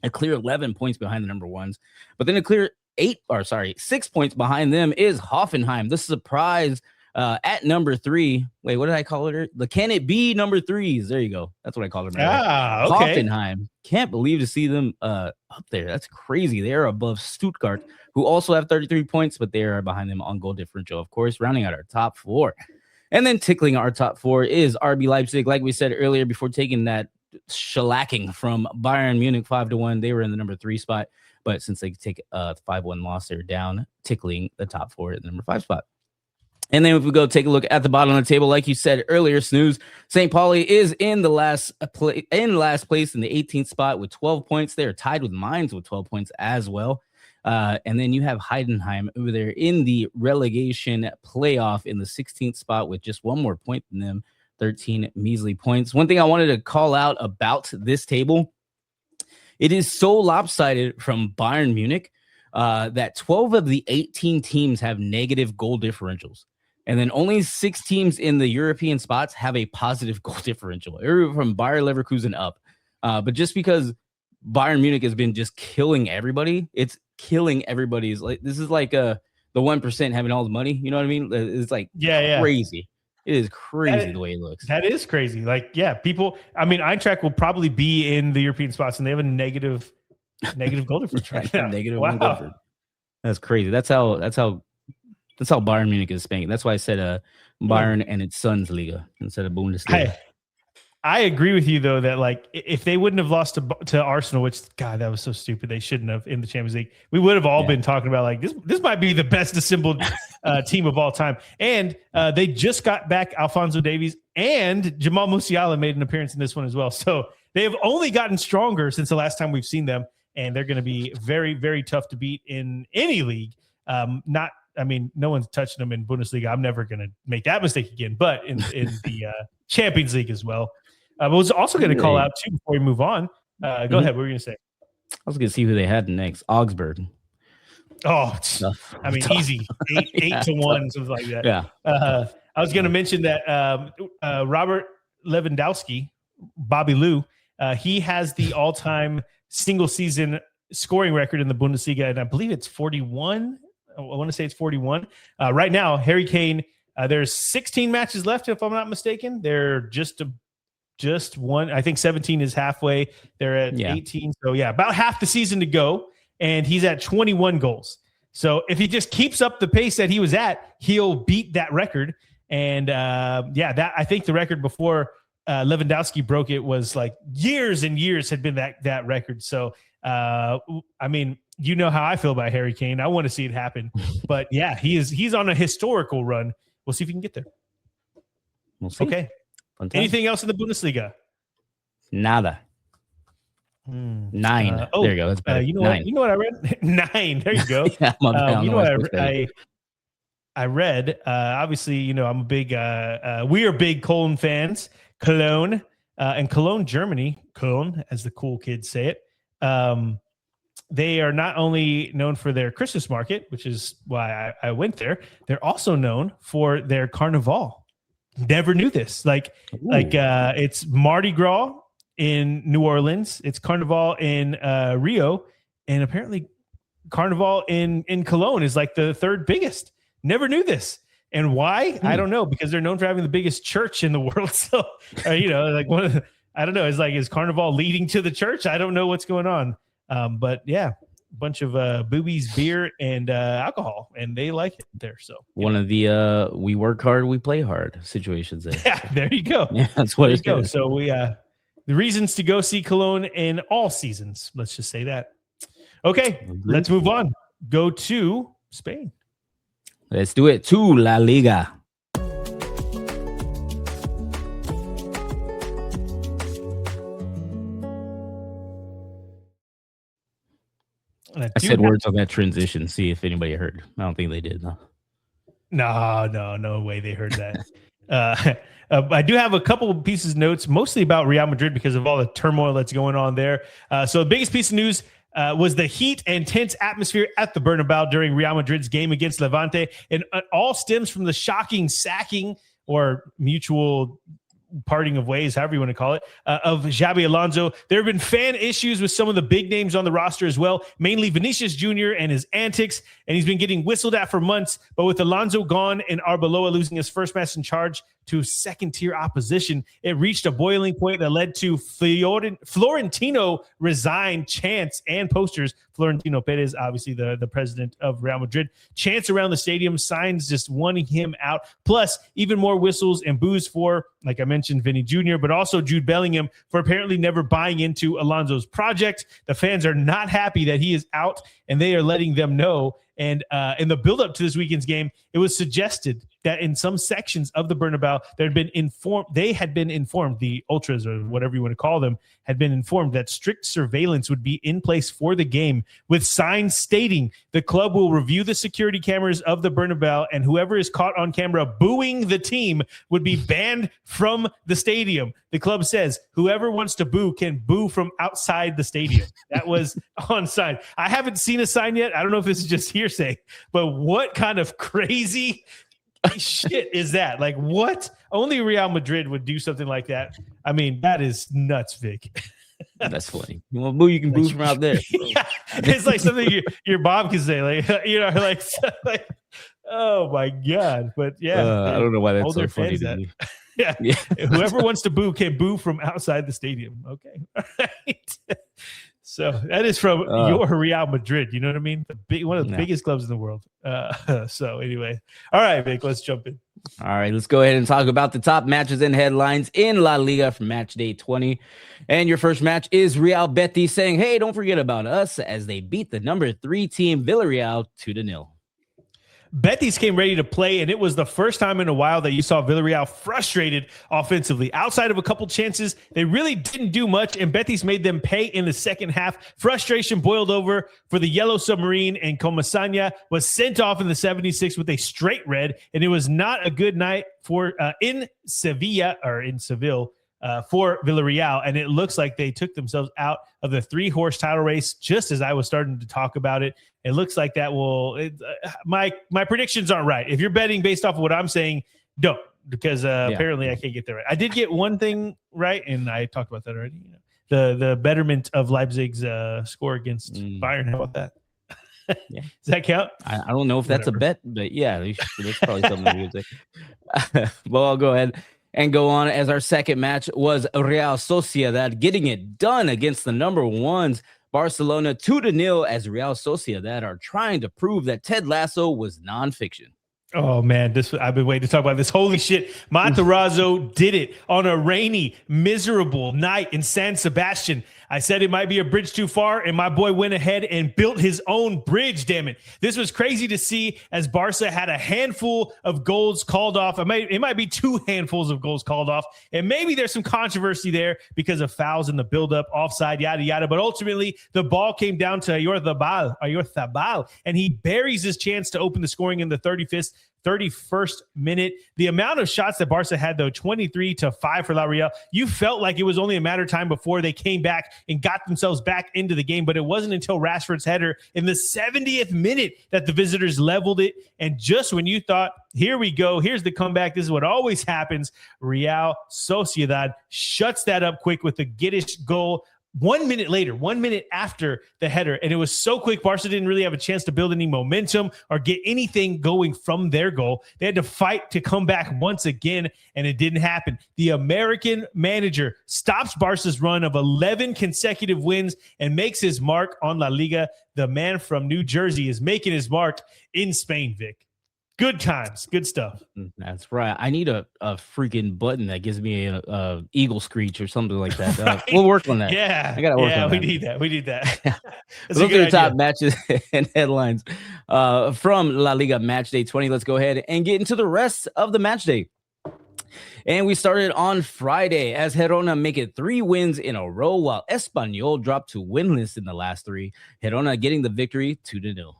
a clear 11 points behind the number ones. But then a clear 6 points behind them is Hoffenheim. The surprise at number 3. Wait, what did I call it? The Can It Be number 3s? There you go. That's what I call them. Right? Okay. Hoffenheim. Can't believe to see them up there. That's crazy. They are above Stuttgart, who also have 33 points, but they are behind them on goal differential, of course, rounding out our top 4. And then tickling our top 4 is RB Leipzig. Like we said earlier, before taking that shellacking from Bayern Munich 5-1, they were in the number 3 spot. But since they take a 5-1 loss, they're down, tickling the top 4 at the number 5 spot. And then if we go take a look at the bottom of the table, like you said earlier, Snooze, St. Pauli is in the last place in the 18th spot with 12 points. They are tied with Mainz with 12 points as well. And then you have Heidenheim over there in the relegation playoff in the 16th spot with just one more point than them, 13 measly points. One thing I wanted to call out about this table, it is so lopsided from Bayern Munich that 12 of the 18 teams have negative goal differentials. And then only 6 teams in the European spots have a positive goal differential, from Bayer Leverkusen up. But just because Bayern Munich has been just killing everybody, it's killing everybody's. Like, this is like the 1% having all the money. You know what I mean? It's like crazy. It is crazy the way it looks. That is crazy. Like, yeah, people. I mean, Eintracht will probably be in the European spots, and they have a negative goal difference right now. Negative goal difference. That's crazy. That's how Bayern Munich is spanking. That's why I said Bayern and its sons Liga instead of Bundesliga. I agree with you though that, like, if they wouldn't have lost to Arsenal, which, God, that was so stupid, they shouldn't have, in the Champions League, we would have all been talking about, like, this might be the best assembled team of all time. And they just got back Alphonso Davies, and Jamal Musiala made an appearance in this one as well. So they have only gotten stronger since the last time we've seen them, and they're going to be very, very tough to beat in any league. No one's touching them in Bundesliga. I'm never going to make that mistake again, but in the Champions League as well. I was also going to call out, too, before we move on. Go ahead. What were you going to say? I was going to see who they had next. Augsburg. Oh, easy. 8-1, something like that. Yeah. I was going to mention that Robert Lewandowski, Bobby Lou, he has the all-time single-season scoring record in the Bundesliga, and I believe it's 41. I want to say it's 41. Right now, Harry Kane, there's 16 matches left, if I'm not mistaken. They're just one. I think 17 is halfway. They're at 18. So, yeah, about half the season to go, and he's at 21 goals. So if he just keeps up the pace that he was at, he'll beat that record. And, that I think the record before Lewandowski broke it was like years and years had been that record. So, I mean, you know how I feel about Harry Kane. I want to see it happen. But, yeah, he's on a historical run. We'll see if he can get there. We'll see. Okay. Anything else in the Bundesliga? Nada. 9. There you go. That's better. You know what I read? 9. There you go. Yeah, you know what I read? Obviously, I'm a big. We are big Cologne fans. Cologne and Cologne, Germany. Cologne, as the cool kids say it. They are not only known for their Christmas market, which is why I went there. They're also known for their Carnival. Never knew this. It's Mardi Gras in New Orleans. It's Carnival in Rio, and apparently Carnival in Cologne is like the third biggest. Never knew this. And why? I don't know, because they're known for having the biggest church in the world. So, I don't know. It's like, is Carnival leading to the church? I don't know what's going on. But yeah, a bunch of boobies, beer, and alcohol, and they like it there. So one of the we work hard, we play hard situations there. Yeah, there you go. Yeah, that's what it's go. So we the reasons to go see Cologne in all seasons. Let's just say that. Okay, let's move on. Go to Spain. Let's do it to La Liga. I said words on that transition. See if anybody heard. I don't think they did. No way they heard that. I do have a couple of pieces of notes, mostly about Real Madrid because of all the turmoil that's going on there. So the biggest piece of news was the heat and tense atmosphere at the Bernabeu during Real Madrid's game against Levante. And it all stems from the shocking sacking or mutual parting of ways, however you want to call it, of Xabi Alonso. There have been fan issues with some of the big names on the roster as well, mainly Vinicius Jr. and his antics, and he's been getting whistled at for months. But with Alonso gone and Arbeloa losing his first match in charge to second-tier opposition, it reached a boiling point that led to Florentino resign chants and posters. Florentino Perez, obviously the president of Real Madrid. Chants around the stadium, signs just wanting him out. Plus, even more whistles and boos for, like I mentioned, Vinny Jr., but also Jude Bellingham for apparently never buying into Alonso's project. The fans are not happy that he is out, and they are letting them know. And in the build-up to this weekend's game, it was suggested that in some sections of the Bernabeu, they had been informed, the ultras or whatever you want to call them, had been informed that strict surveillance would be in place for the game, with signs stating the club will review the security cameras of the Bernabeu, and whoever is caught on camera booing the team would be banned from the stadium. The club says whoever wants to boo can boo from outside the stadium. That was on sign. I haven't seen a sign yet. I don't know if this is just hearsay, but what kind of crazy shit is that? Like, what? Only Real Madrid would do something like that. I mean, that is nuts, Vic. That's funny. You want to boo, you can boo from out there. Yeah, it's like something your mom can say, like, oh my God. But yeah, I don't know why that's so funny to me. Yeah. Whoever wants to boo can boo from outside the stadium. Okay. All right. So that is from your Real Madrid. You know what I mean? One of the biggest clubs in the world. So anyway, all right, Vic, let's jump in. All right, let's go ahead and talk about the top matches and headlines in La Liga from match day 20. And your first match is Real Betis saying, hey, don't forget about us, as they beat the number 3 team Villarreal 2-0. Betis came ready to play, and it was the first time in a while that you saw Villarreal frustrated offensively. Outside of a couple chances, they really didn't do much, and Betis made them pay in the second half. Frustration boiled over for the Yellow Submarine, and Comasanya was sent off in the 76th with a straight red, and it was not a good night for in Seville for Villarreal, and it looks like they took themselves out of the 3-horse title race just as I was starting to talk about it. It looks like that will my predictions aren't right. If you're betting based off of what I'm saying, don't, because apparently I can't get that right. I did get one thing right, and I talked about that already. the betterment of Leipzig's score against Bayern. How about that? Yeah. Does that count? I don't know if that's a bet, but yeah, that's probably something we would say. Well, I'll go ahead and go on, as our second match was Real Sociedad getting it done against the number ones Barcelona 2-0, as Real Sociedad are trying to prove that Ted Lasso was nonfiction. Oh man, I've been waiting to talk about this. Holy shit. Matarazzo did it on a rainy, miserable night in San Sebastian. I said it might be a bridge too far, and my boy went ahead and built his own bridge, damn it. This was crazy to see, as Barca had a handful of goals called off. It might be 2 handfuls of goals called off, and maybe there's some controversy there because of fouls in the buildup, offside, yada, yada. But ultimately, the ball came down to Ayorzabal, and he buries his chance to open the scoring in the 31st minute. The amount of shots that Barca had, though, 23-5 for La Real. You felt like it was only a matter of time before they came back and got themselves back into the game, but it wasn't until Rashford's header in the 70th minute that the visitors leveled it. And just when you thought, here we go, here's the comeback, this is what always happens, Real Sociedad shuts that up quick with a Giddish goal 1 minute later, 1 minute after the header. And it was so quick, Barca didn't really have a chance to build any momentum or get anything going from their goal. They had to fight to come back once again, and it didn't happen. The American manager stops Barca's run of 11 consecutive wins and makes his mark on La Liga. The man from New Jersey is making his mark in Spain, Vic. Good times, good stuff. That's right. I need a freaking button that gives me a eagle screech or something like that. Right. We'll work on that. Yeah, I gotta work on we that. need that. We need that. Those are the top matches and headlines from La Liga match day 20. Let's go ahead and get into the rest of the match day. And we started on Friday as Girona make it 3 wins in a row, while Espanyol dropped to winless in the last 3. Girona getting the victory 2-0.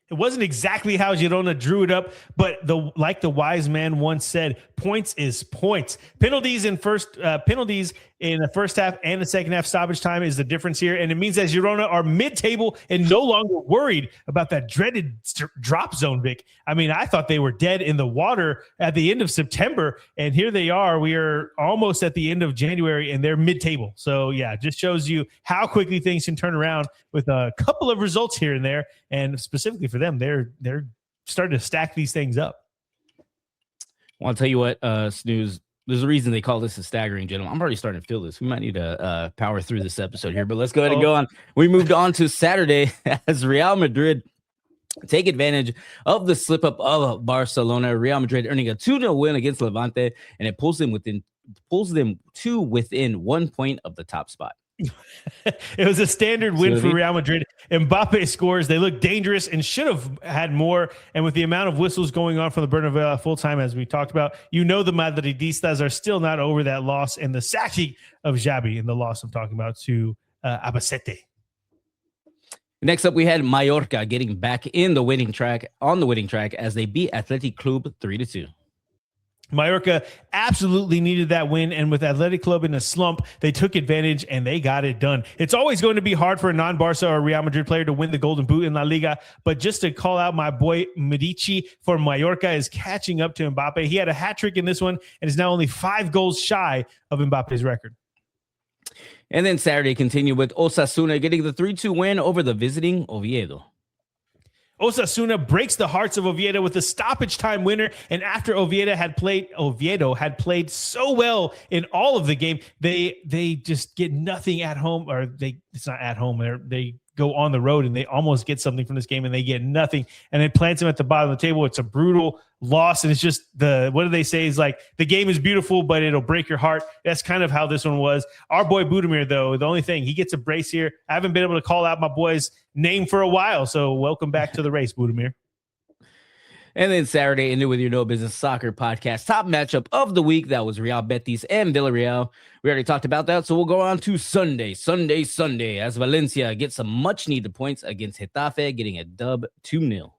It wasn't exactly how Girona drew it up, but like the wise man once said, points is points. Penalties in the first half and the second half stoppage time is the difference here, and it means that Girona are mid-table and no longer worried about that dreaded drop zone, Vic. I mean, I thought they were dead in the water at the end of September, and here they are. We are almost at the end of January, and they're mid-table. So, yeah, it just shows you how quickly things can turn around with a couple of results here and there, and specifically for them, they're starting to stack these things up. Well, I'll tell you what, Snooze, there's a reason they call this a staggering, gentlemen. I'm already starting to feel this. We might need to power through this episode here, but let's go ahead and go on. We moved on to Saturday as Real Madrid take advantage of the slip-up of Barcelona. Real Madrid earning a 2-0 win against Levante, and it pulls them to within 1 point of the top spot. It was a standard win for Real Madrid. Mbappe scores. They look dangerous and should have had more. And with the amount of whistles going on from the Bernabeu full time, as we talked about, the Madridistas are still not over that loss and the sacking of Xabi and the loss I'm talking about to Albacete. Next up, we had Mallorca getting back on the winning track as they beat Athletic Club 3-2. Mallorca absolutely needed that win, and with Athletic Club in a slump, they took advantage and they got it done. It's always going to be hard for a non-Barca or Real Madrid player to win the Golden Boot in La Liga, but just to call out my boy Medici for Mallorca is catching up to Mbappe. He had a hat trick in this one and is now only 5 goals shy of Mbappe's record. And then Saturday continued with Osasuna getting the 3-2 win over the visiting Oviedo. Osasuna breaks the hearts of Oviedo with a stoppage time winner, and after Oviedo had played so well in all of the game, they just get nothing at home, or it's not at home. They go on the road and they almost get something from this game and they get nothing, and it plants them at the bottom of the table. It's a brutal loss, and it's just what do they say is like, the game is beautiful, but it'll break your heart. That's kind of how this one was. Our boy Budimir, though, the only thing, he gets a brace here. I haven't been able to call out my boy's name for a while, so welcome back to the race, Budimir. And then Saturday ended with your No Business Soccer podcast top matchup of the week. That was Real Betis and Villarreal. We already talked about that, so we'll go on to Sunday as Valencia gets some much-needed points against Getafe, getting a dub 2-0.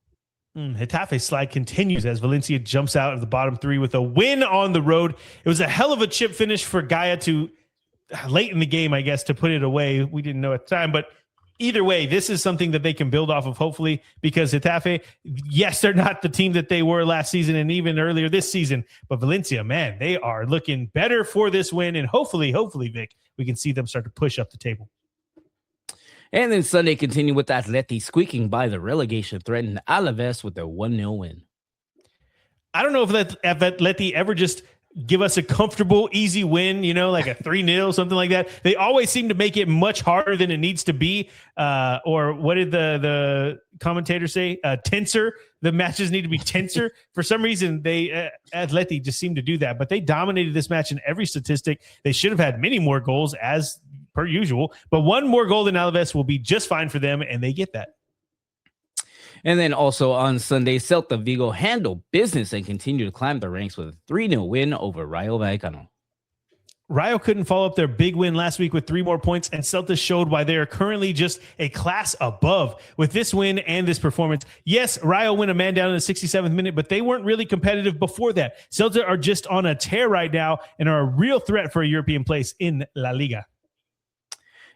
Getafe slide continues as Valencia jumps out of the bottom 3 with a win on the road. It was a hell of a chip finish for Gaia to late in the game, I guess, to put it away. We didn't know at the time, but either way, this is something that they can build off of, hopefully, because Getafe, yes, they're not the team that they were last season and even earlier this season, but Valencia, man, they are looking better for this win, and hopefully, Vic, we can see them start to push up the table. And then Sunday continue with Atleti squeaking by the relegation-threatened Alaves with a 1-0 win. I don't know if Atleti ever just give us a comfortable, easy win, like a 3-0, something like that. They always seem to make it much harder than it needs to be. Or what did the commentator say? Tenser. The matches need to be tenser. For some reason, Atleti just seem to do that. But they dominated this match in every statistic. They should have had many more goals as per usual. But one more goal than Alaves will be just fine for them, and they get that. And then also on Sunday, Celta Vigo handled business and continued to climb the ranks with a 3-0 win over Rayo Vallecano. Rayo couldn't follow up their big win last week with 3 more points, and Celta showed why they are currently just a class above with this win and this performance. Yes, Rayo went a man down in the 67th minute, but they weren't really competitive before that. Celta are just on a tear right now and are a real threat for a European place in La Liga.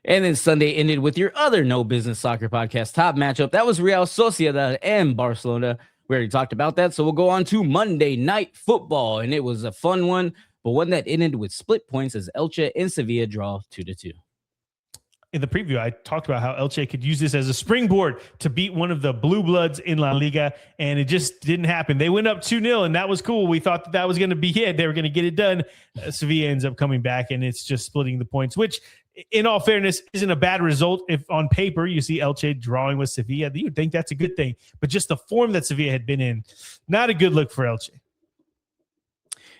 And then Sunday ended with your other No Business Soccer podcast top matchup. That was Real Sociedad and Barcelona. We already talked about that. So we'll go on to Monday Night Football. And it was a fun one, but one that ended with split points as Elche and Sevilla draw 2-2. In the preview, I talked about how Elche could use this as a springboard to beat one of the blue bloods in La Liga, and it just didn't happen. They went up 2-0, and that was cool. We thought that was going to be it. They were going to get it done. Sevilla ends up coming back, and it's just splitting the points, which, in all fairness, isn't a bad result. If on paper you see Elche drawing with Sevilla, you would think that's a good thing. But just the form that Sevilla had been in, not a good look for Elche.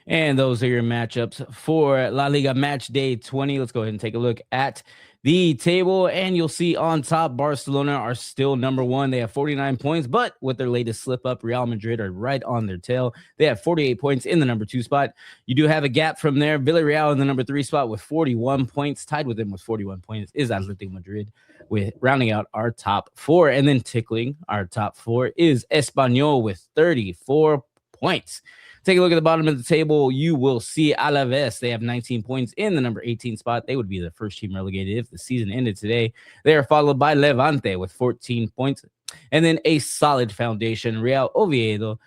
And those are your matchups for La Liga Match Day 20. Let's go ahead and take a look at the table, and you'll see on top, Barcelona are still number one. They have 49 points, but with their latest slip up, Real Madrid are right on their tail. They have 48 points in the number 2 spot. You do have a gap from there. Villarreal in the number 3 spot with 41 points. Tied with them with 41 points is Atletico Madrid, with rounding out our top 4. And then tickling our top 4 is Espanyol with 34 points. Take a look at the bottom of the table. You will see Alaves. They have 19 points in the number 18 spot. They would be the first team relegated if the season ended today. They are followed by Levante with 14 points. And then a solid foundation, Real Oviedo,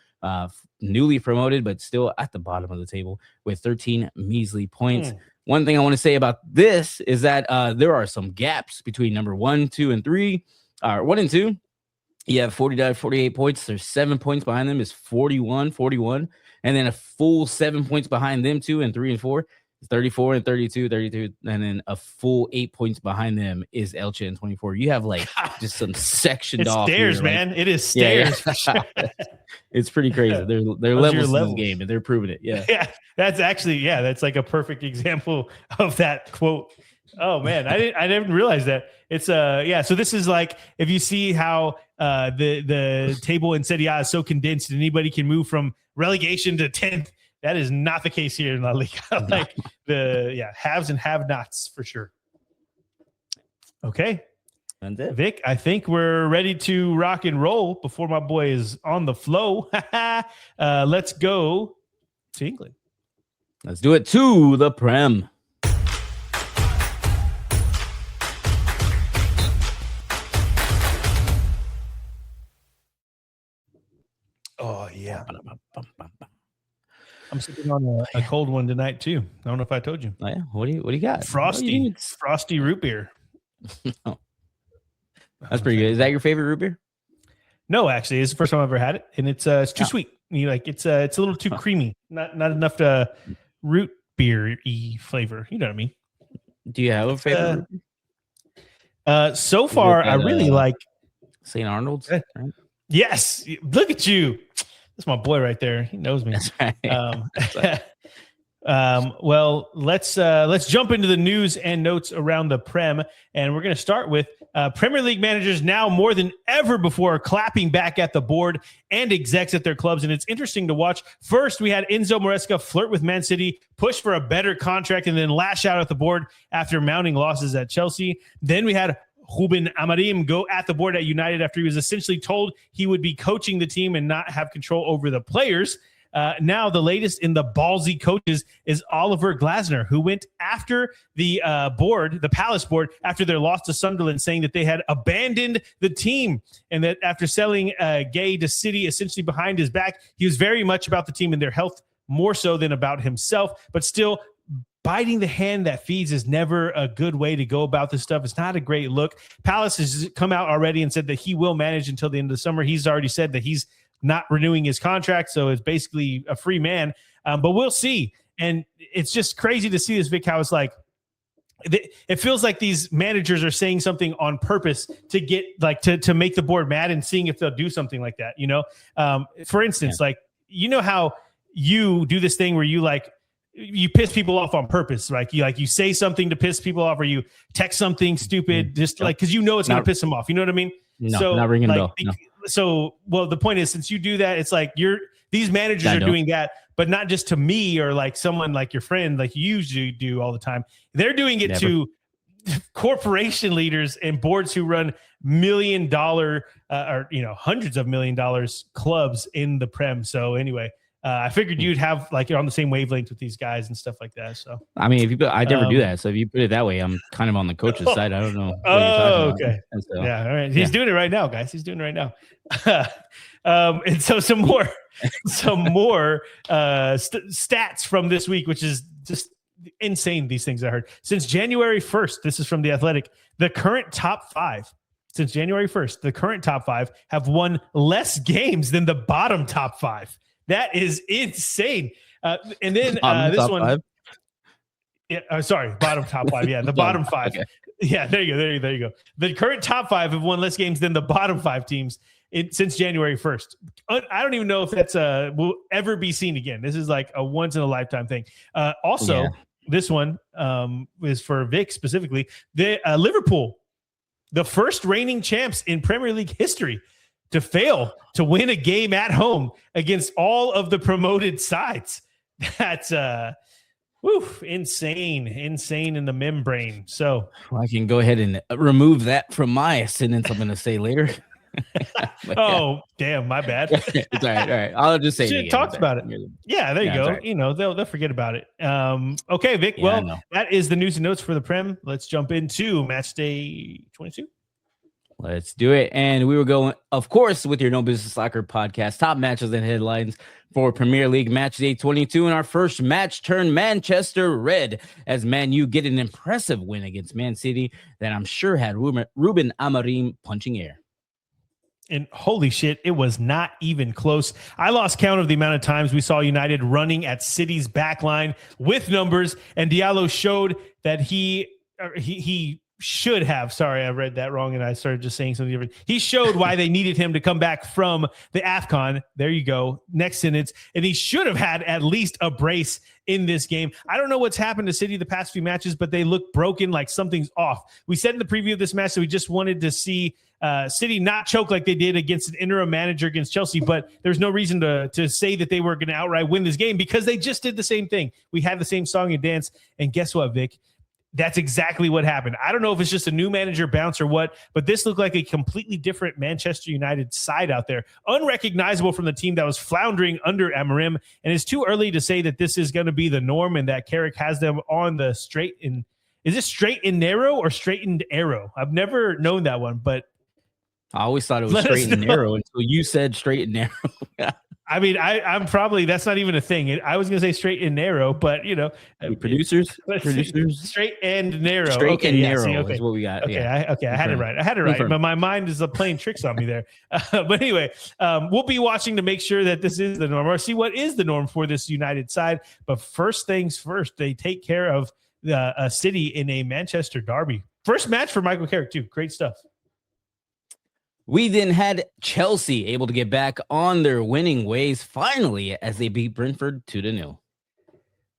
newly promoted, but still at the bottom of the table with 13 measly points. One thing I want to say about this is that there are some gaps between number 1, 2, and 3, 1 and 2. You have 49, 48 points. There's 7 points behind them is 41. And then a full 7 points behind them, 2 and 3 and 4 is 34 and 32. And then a full 8 points behind them is Elche and 24. You have like just some sectioned off. Stairs, here, man. It is stairs. Yeah. It's pretty crazy. They're levels in this game, and they're proving it. Yeah. That's actually, that's like a perfect example of that quote. Oh man, I didn't realize that. It's so this is like, if you see how the table in Serie A is so condensed and anybody can move from relegation to 10th, that is not the case here in La Liga. Like the haves and have-nots for sure. Okay. That's it. Vic, I think we're ready to rock and roll before my boy is on the flow. Let's go to England. Let's do it to the Prem. Oh, yeah. I'm sipping on a cold one tonight, too. I don't know if I told you. Oh, yeah. What do you got? Frosty root beer. Oh. That's pretty good. Is that your favorite root beer? No, actually. It's the first time I've ever had it, and it's too sweet. It's a little too creamy. Not enough root beer-y flavor. You know what I mean? Do you have a favorite? So far, I really like St. Arnold's. Right? Yes, look at you. That's my boy right there. He knows me. That's right. Well, let's jump into the news and notes around the Prem, and we're going to start with Premier League managers now more than ever before clapping back at the board and execs at their clubs, and it's interesting to watch. First, we had Enzo Maresca flirt with Man City, push for a better contract, and then lash out at the board after mounting losses at Chelsea. Then we had Ruben Amorim go at the board at United after he was essentially told he would be coaching the team and not have control over the players. Now the latest in the ballsy coaches is Oliver Glasner, who went after the board, the Palace board, after their loss to Sunderland, saying that they had abandoned the team and that after selling Gay to City essentially behind his back, he was very much about the team and their health more so than about himself, but still biting the hand that feeds is never a good way to go about this stuff. It's not a great look. Palace has come out already and said that he will manage until the end of the summer. He's already said that he's not renewing his contract, so it's basically a free man. But we'll see. And it's just crazy to see this, Vic, how it's like, it feels like these managers are saying something on purpose to get like to make the board mad and seeing if they'll do something like that. For instance, like, how you do this thing where you piss people off on purpose. You say something to piss people off, or you text something stupid, just like, cause it's going to piss them off. You know what I mean? No, so, not ringing a bell. No. So, the point is, since you do that, it's like these managers are doing that, but not just to me or like someone like your friend, like you usually do all the time. They're doing it to corporation leaders and boards who run $1 million or hundreds of $1 million clubs in the Prem. So anyway, I figured you'd have like you're on the same wavelength with these guys and stuff like that. So I mean, I never do that. So if you put it that way, I'm kind of on the coach's side. I don't know. Okay. So, yeah. All right. He's doing it right now, guys. He's doing it right now. And so some more stats from this week, which is just insane. These things I heard since January 1st. This is from The Athletic. The current top five. Since January 1st, the current top five have won less games than the bottom top five. That is insane. And then this one. Five? Yeah, sorry, bottom top five. Yeah, the bottom five. Okay. Yeah, there you go. The current top five have won less games than the bottom five teams since January 1st. I don't even know if that's will ever be seen again. This is like a once in a lifetime thing. This one is for Vic specifically. The Liverpool, the first reigning champs in Premier League history, to fail to win a game at home against all of the promoted sides. That's insane in the membrane. So I can go ahead and remove that from my sentence I'm going to say later. Damn, my bad. It's all right. I'll just say it talked about it. Yeah, there you go. Right. They'll forget about it. Okay, Vic. Yeah, that is the news and notes for the Prem. Let's jump into match day 22. Let's do it. And we were going, of course, with your No Business Soccer podcast, top matches and headlines for Premier League match day 22. And our first match turned Manchester red as Man U get an impressive win against Man City that I'm sure had Ruben Amorim punching air. And holy shit, it was not even close. I lost count of the amount of times we saw United running at City's back line with numbers, and Diallo showed that he should have. Sorry, I read that wrong and I started just saying something different. He showed why they needed him to come back from the AFCON. There you go. Next sentence. And he should have had at least a brace in this game. I don't know what's happened to City the past few matches, but they look broken, like something's off. We said in the preview of this match that we just wanted to see City not choke like they did against an interim manager against Chelsea, but there's no reason to say that they were going to outright win this game because they just did the same thing. We had the same song and dance, and guess what, Vic? That's exactly what happened. I don't know if it's just a new manager bounce or what, but this looked like a completely different Manchester United side out there. Unrecognizable from the team that was floundering under Amorim, and it's too early to say that this is going to be the norm and that Carrick has them on the straight and is this straight and narrow or straightened arrow? I've never known that one, but I always thought it was straight and narrow until you said straight and narrow. I mean, I'm probably, that's not even a thing. I was going to say straight and narrow, but producers, straight and narrow. Straight and narrow is what we got. Okay. I had it right. But my mind is playing tricks on me there. But anyway, we'll be watching to make sure that this is the norm or see what is the norm for this United side. But first things first, they take care of the City in a Manchester derby. First match for Michael Carrick too. Great stuff. We then had Chelsea able to get back on their winning ways finally as they beat Brentford 2-0.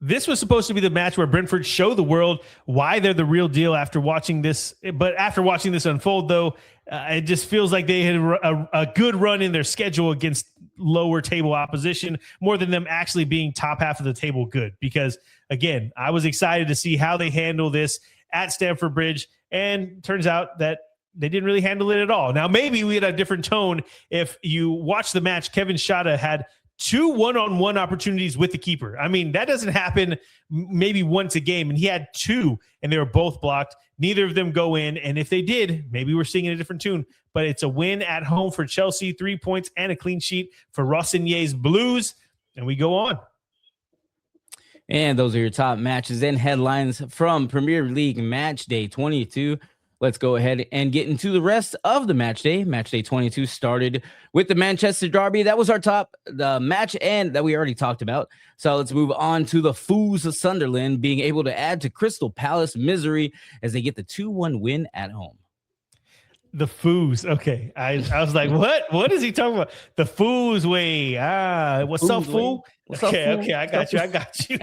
This was supposed to be the match where Brentford show the world why they're the real deal after watching this. But after watching this unfold, though, it just feels like they had a good run in their schedule against lower table opposition more than them actually being top half of the table good. Because, again, I was excited to see how they handle this at Stamford Bridge. And turns out that they didn't really handle it at all. Now, maybe we had a different tone. If you watch the match, Kevin Schade had 2 one-on-one opportunities with the keeper. I mean, that doesn't happen maybe once a game, and he had 2, and they were both blocked. Neither of them go in, and if they did, maybe we're singing a different tune, but it's a win at home for Chelsea, 3 points and a clean sheet for Rossigny's Blues, and we go on. And those are your top matches and headlines from Premier League Match Day 22. Let's go ahead and get into the rest of the match day. Match day 22 started with the Manchester Derby. That was our the match and that we already talked about. So let's move on to the Foos of Sunderland being able to add to Crystal Palace misery as they get the 2-1 win at home. The Foos. Okay. I was like, what is he talking about? The Foos way. What's up, fool? Okay, I got you.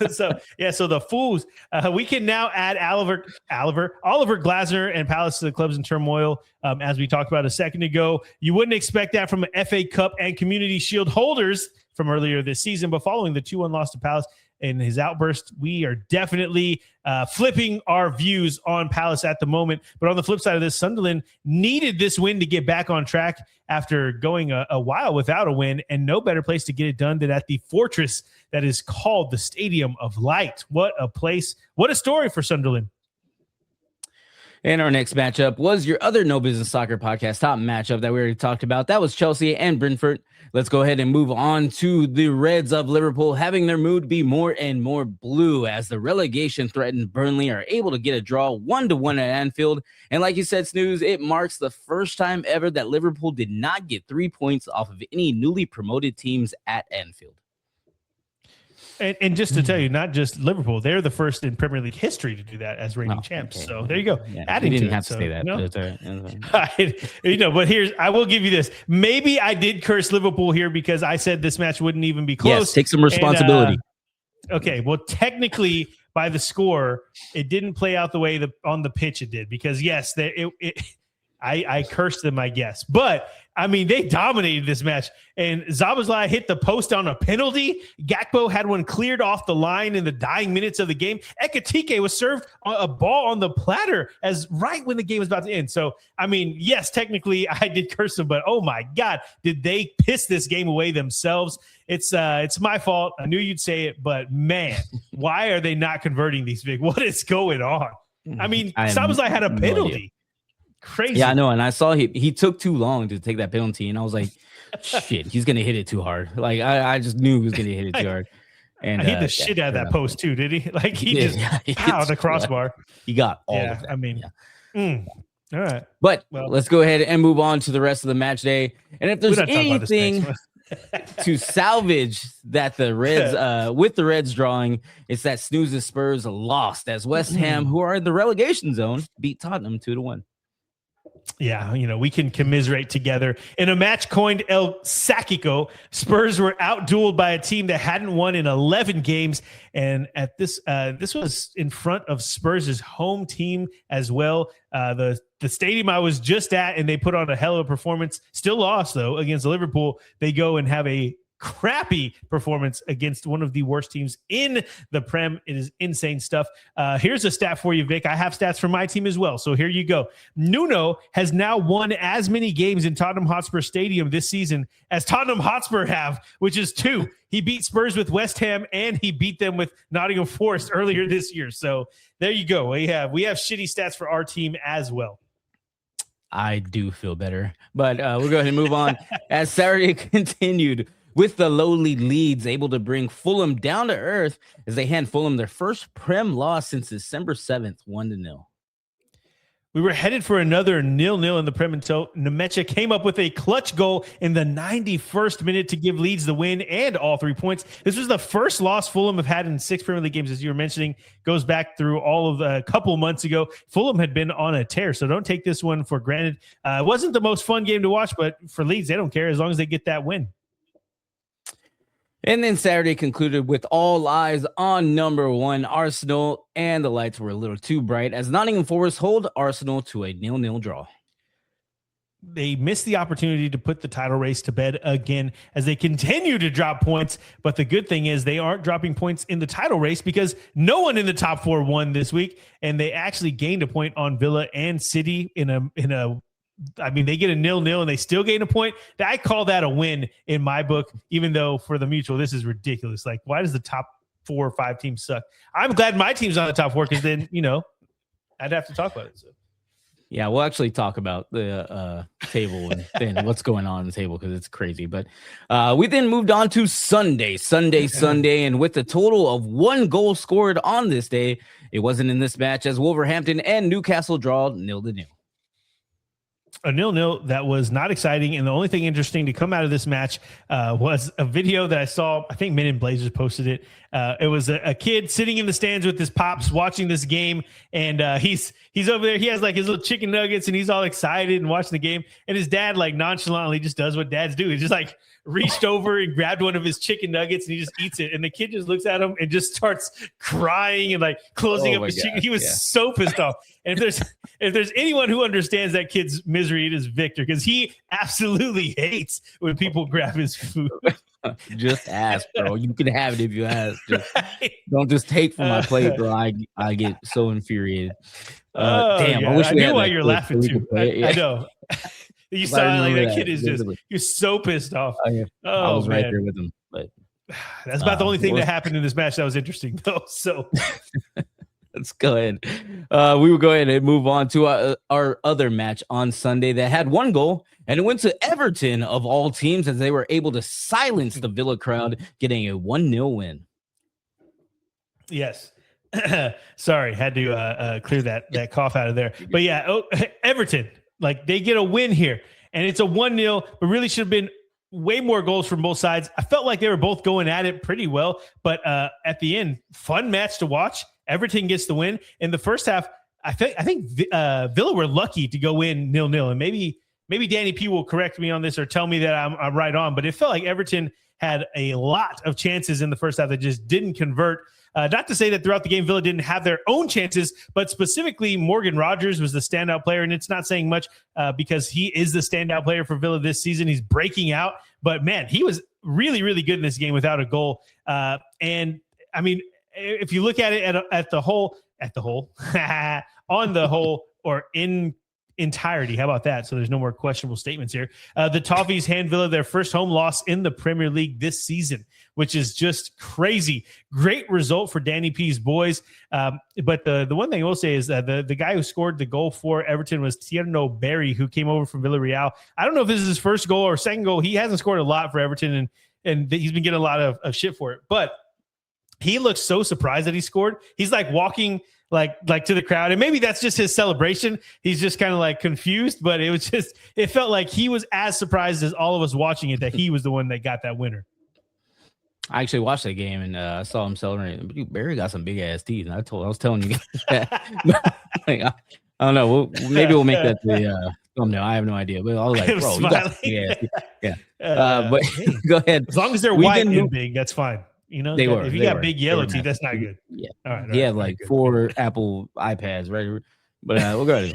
So the Fools. We can now add Oliver Glasner and Palace to the clubs in turmoil. As we talked about a second ago, you wouldn't expect that from FA Cup and Community Shield holders from earlier this season, but following the 2-1 loss to Palace and his outburst, we are definitely flipping our views on Palace at the moment. But on the flip side of this, Sunderland needed this win to get back on track after going a while without a win, and no better place to get it done than at the fortress that is called the Stadium of Light. What a place. What a story for Sunderland. And our next matchup was your other No Business Soccer podcast top matchup that we already talked about. That was Chelsea and Brentford. Let's go ahead and move on to the Reds of Liverpool, having their mood be more and more blue as the relegation threatened Burnley are able to get a draw 1-1 at Anfield. And like you said, Snooze, it marks the first time ever that Liverpool did not get 3 points off of any newly promoted teams at Anfield. And just to tell you, not just Liverpool, they're the first in Premier League history to do that as reigning champs. Okay. So there you go. Yeah, adding we didn't have to say that. But I will give you this. Maybe I did curse Liverpool here because I said this match wouldn't even be close. Yes, take some responsibility. Okay, well, technically, by the score, it didn't play out the way on the pitch it did because, yes, I cursed them, I guess. But, I mean, they dominated this match. And Szoboszlai hit the post on a penalty. Gakpo had one cleared off the line in the dying minutes of the game. Ekitike was served a ball on the platter right when the game was about to end. So, I mean, yes, technically I did curse them, but oh my God, did they piss this game away themselves? It's my fault. I knew you'd say it, but man, why are they not converting these big? What is going on? I mean, Szoboszlai had a penalty. Crazy. Yeah, I know. And I saw he took too long to take that penalty. And I was like, shit, he's going to hit it too hard. Like, I just knew he was going to hit it too hard. And he hit the shit out of that post too, did he? Like, he the crossbar. He got all of that. I mean, all right. But let's go ahead and move on to the rest of the match day. And if there's anything to salvage that the Reds, with the Reds drawing, it's that Snooze's Spurs lost as West Ham, who are in the relegation zone, beat Tottenham 2-1. Yeah, we can commiserate together. In a match coined El Sacico, Spurs were outdueled by a team that hadn't won in 11 games. And at this was in front of Spurs' home team as well. The stadium I was just at, and they put on a hell of a performance. Still lost, though, against Liverpool. They go and have a crappy performance against one of the worst teams in the Prem. It is insane stuff. Here's a stat for you, Vic. I have stats for my team as well. So here you go. Nuno has now won as many games in Tottenham Hotspur Stadium this season as Tottenham Hotspur have, which is 2. He beat Spurs with West Ham and he beat them with Nottingham Forest earlier this year. So there you go. We have shitty stats for our team as well. I do feel better, but we'll go ahead and move on as Saturday continued with the lowly Leeds able to bring Fulham down to earth as they hand Fulham their first Prem loss since December 7th, 1-0. We were headed for another 0-0 in the Prem until Nemecha came up with a clutch goal in the 91st minute to give Leeds the win and all 3 points. This was the first loss Fulham have had in 6 Premier League games, as you were mentioning. Goes back through all of a couple months ago. Fulham had been on a tear, so don't take this one for granted. It wasn't the most fun game to watch, but for Leeds, they don't care as long as they get that win. And then Saturday concluded with all eyes on number 1, Arsenal, and the lights were a little too bright as Nottingham Forest hold Arsenal to a 0-0 draw. They missed the opportunity to put the title race to bed again as they continue to drop points. But the good thing is they aren't dropping points in the title race because no one in the top 4 won this week. And they actually gained a point on Villa and City in a I mean, they get a 0-0 and they still gain a point. I call that a win in my book, even though for the Mutual, this is ridiculous. Like, why does the top 4 or 5 teams suck? I'm glad my team's on the top 4 because then, I'd have to talk about it. So. Yeah, we'll actually talk about the table and what's going on in the table because it's crazy. But we then moved on to Sunday. And with a total of 1 goal scored on this day, it wasn't in this match as Wolverhampton and Newcastle draw 0-0. A 0-0 that was not exciting. And the only thing interesting to come out of this match was a video that I saw. I think Men in Blazers posted it. It was a kid sitting in the stands with his pops watching this game. And he's over there. He has like his little chicken nuggets and he's all excited and watching the game. And his dad like nonchalantly just does what dads do. He just like reached over and grabbed one of his chicken nuggets and he just eats it. And the kid just looks at him and just starts crying and like closing up his chicken. He was so pissed off. And if there's anyone who understands that kid's misery, it is Victor, because he absolutely hates when people grab his food. Just ask, bro. You can have it if you ask. Don't just take from my plate, bro. I get so infuriated. Damn, yeah. I wish I we knew had why that you're clip laughing so too. I know. You saw it, like that kid is just, you're so pissed off. I was right there with him. But that's about the only thing that happened in this match that was interesting, though. So let's go ahead. We will go ahead and move on to our other match on Sunday that had 1 goal, and it went to Everton of all teams as they were able to silence the Villa crowd, getting a 1-0 win. Yes. Sorry, had to clear that cough out of there. But yeah, Everton, like they get a win here, and it's a 1-0, but really should have been way more goals from both sides. I felt like they were both going at it pretty well, but at the end, fun match to watch. Everton gets the win. In the first half, I think Villa were lucky to go in 0-0, and maybe Danny P will correct me on this or tell me that I'm right on, but it felt like Everton had a lot of chances in the first half that just didn't convert. Not to say that throughout the game, Villa didn't have their own chances, but specifically Morgan Rogers was the standout player. And it's not saying much because he is the standout player for Villa this season. He's breaking out, but man, he was really, really good in this game without a goal. And I mean, if you look at it on the whole, or in entirety, how about that? So there's no more questionable statements here. The Toffees hand Villa their first home loss in the Premier League this season, which is just crazy. Great result for Danny P's boys. But the one thing I will say is that the guy who scored the goal for Everton was Tierno Berry, who came over from Villarreal. I don't know if this is his first goal or second goal. He hasn't scored a lot for Everton, and he's been getting a lot of shit for it. But he looks so surprised that he scored. He's like walking like to the crowd, and maybe that's just his celebration. He's just kind of like confused, but it felt like he was as surprised as all of us watching it that he was the one that got that winner. I actually watched that game and I saw him celebrating. Barry got some big ass teeth, and I was telling you guys that. I don't know. Maybe we'll make that the thumbnail. I have no idea, but I was like, bro, you got some big ass teeth. Yeah. But go ahead. As long as they're white and big, that's fine. You know, they were. If you got big yellow teeth, that's not good. Yeah. All right. He had like 4 Apple iPads, right? But we'll go ahead.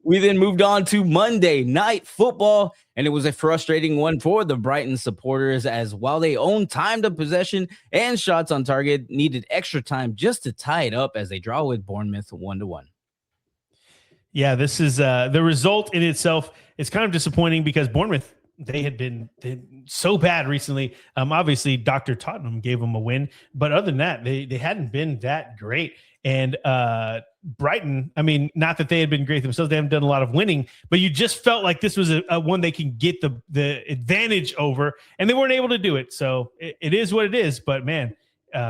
We then moved on to Monday Night Football, and it was a frustrating one for the Brighton supporters, as while they owned time to possession and shots on target, needed extra time just to tie it up as they draw with Bournemouth 1-1. Yeah, this is the result in itself is kind of disappointing because Bournemouth, they had been so bad recently. Obviously, Dr. Tottenham gave them a win, but other than that, they hadn't been that great. And Brighton, I mean, not that they had been great themselves, they haven't done a lot of winning, but you just felt like this was a one they can get the advantage over, and they weren't able to do it. So it is what it is. But man,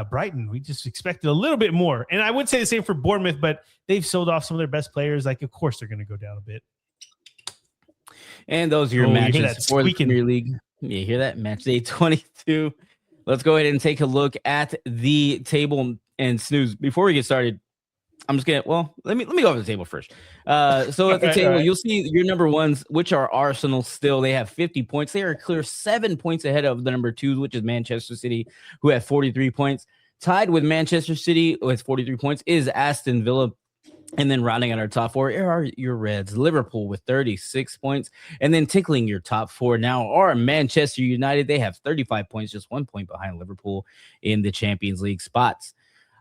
Brighton, we just expected a little bit more. And I would say the same for Bournemouth, but they've sold off some of their best players. Like, of course, they're going to go down a bit. And those are your matches for the Premier League. You hear that? Match day 22. Let's go ahead and take a look at the table and snooze. Before we get started, I'm just gonna let me go over the table first. So at the table, you'll see your number ones, which are Arsenal still. They have 50 points. They are clear 7 points ahead of the number 2, which is Manchester City, who have 43 points. Tied with Manchester City with 43 points is Aston Villa. And then rounding out our top 4 are your Reds, Liverpool with 36 points. And then tickling your top 4 now are Manchester United. They have 35 points, just 1 point behind Liverpool in the Champions League spots.